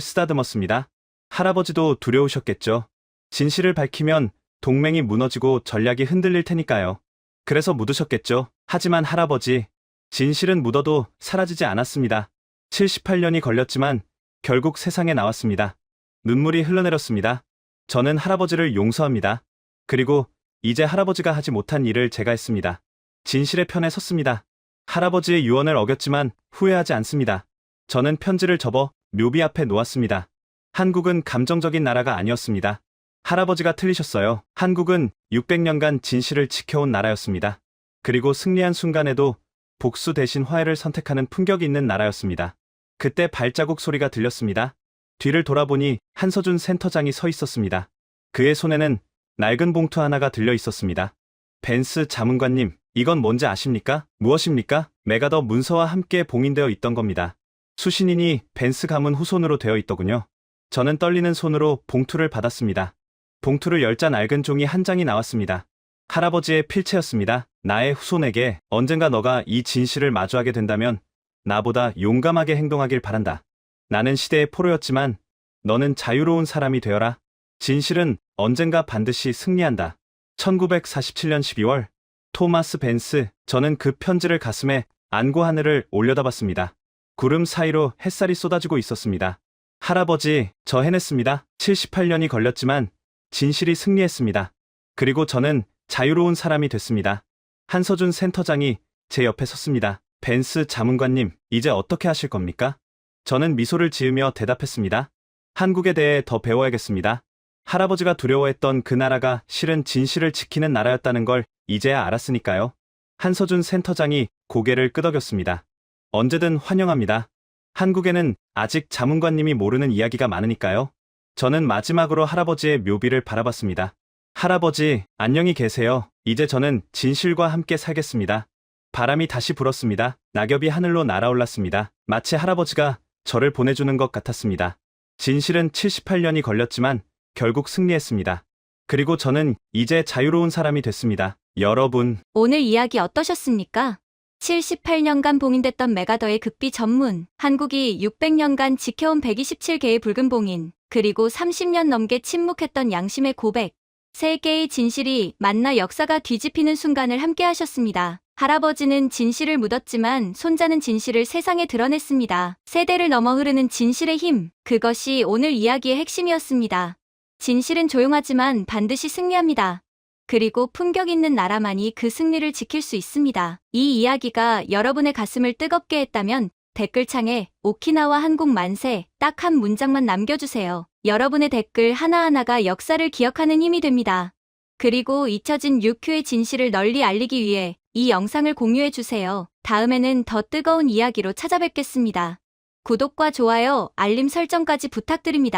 쓰다듬었습니다. 할아버지도 두려우셨겠죠. 진실을 밝히면 동맹이 무너지고 전략이 흔들릴 테니까요. 그래서 묻으셨겠죠. 하지만 할아버지, 진실은 묻어도 사라지지 않았습니다. 78년이 걸렸지만 결국 세상에 나왔습니다. 눈물이 흘러내렸습니다. 저는 할아버지를 용서합니다. 그리고 이제 할아버지가 하지 못한 일을 제가 했습니다. 진실의 편에 섰습니다. 할아버지의 유언을 어겼지만 후회하지 않습니다. 저는 편지를 접어 묘비 앞에 놓았습니다. 한국은 감정적인 나라가 아니었습니다. 할아버지가 틀리셨어요. 한국은 600년간 진실을 지켜온 나라였습니다. 그리고 승리한 순간에도 복수 대신 화해를 선택하는 품격이 있는 나라였습니다. 그때 발자국 소리가 들렸습니다. 뒤를 돌아보니 한서준 센터장이 서 있었습니다. 그의 손에는 낡은 봉투 하나가 들려 있었습니다. 벤스 자문관님, 이건 뭔지 아십니까? 무엇입니까? 메가더 문서와 함께 봉인되어 있던 겁니다. 수신인이 벤스 가문 후손으로 되어 있더군요. 저는 떨리는 손으로 봉투를 받았습니다. 봉투를 열자 낡은 종이 한 장이 나왔습니다. 할아버지의 필체였습니다. 나의 후손에게 언젠가 너가 이 진실을 마주하게 된다면 나보다 용감하게 행동하길 바란다. 나는 시대의 포로였지만 너는 자유로운 사람이 되어라. 진실은 언젠가 반드시 승리한다. 1947년 12월 토마스 벤스. 저는 그 편지를 가슴에 안고 하늘을 올려다봤습니다. 구름 사이로 햇살이 쏟아지고 있었습니다. 할아버지, 저 해냈습니다. 78년이 걸렸지만 진실이 승리했습니다. 그리고 저는 자유로운 사람이 됐습니다. 한서준 센터장이 제 옆에 섰습니다. 벤스 자문관님, 이제 어떻게 하실 겁니까? 저는 미소를 지으며 대답했습니다. 한국에 대해 더 배워야겠습니다. 할아버지가 두려워했던 그 나라가 실은 진실을 지키는 나라였다는 걸 이제야 알았으니까요. 한서준 센터장이 고개를 끄덕였습니다. 언제든 환영합니다. 한국에는 아직 자문관님이 모르는 이야기가 많으니까요. 저는 마지막으로 할아버지의 묘비를 바라봤습니다. 할아버지, 안녕히 계세요. 이제 저는 진실과 함께 살겠습니다. 바람이 다시 불었습니다. 낙엽이 하늘로 날아올랐습니다. 마치 할아버지가 저를 보내주는 것 같았습니다. 진실은 78년이 걸렸지만 결국 승리했습니다. 그리고 저는 이제 자유로운 사람이 됐습니다. 여러분, 오늘 이야기 어떠셨습니까? 78년간 봉인됐던 메가더의 극비 전문, 한국이 600년간 지켜온 127개의 붉은 봉인, 그리고 30년 넘게 침묵했던 양심의 고백, 세 개의 진실이 만나 역사가 뒤집히는 순간을 함께 하셨습니다. 할아버지는 진실을 묻었지만 손자는 진실을 세상에 드러냈습니다. 세대를 넘어 흐르는 진실의 힘, 그것이 오늘 이야기의 핵심이었습니다. 진실은 조용하지만 반드시 승리합니다. 그리고 품격 있는 나라만이 그 승리를 지킬 수 있습니다. 이 이야기가 여러분의 가슴을 뜨겁게 했다면 댓글창에 오키나와 한국 만세 딱 한 문장만 남겨주세요. 여러분의 댓글 하나하나가 역사를 기억하는 힘이 됩니다. 그리고 잊혀진 류큐의 진실을 널리 알리기 위해 이 영상을 공유해주세요. 다음에는 더 뜨거운 이야기로 찾아뵙겠습니다. 구독과 좋아요, 알림 설정까지 부탁드립니다.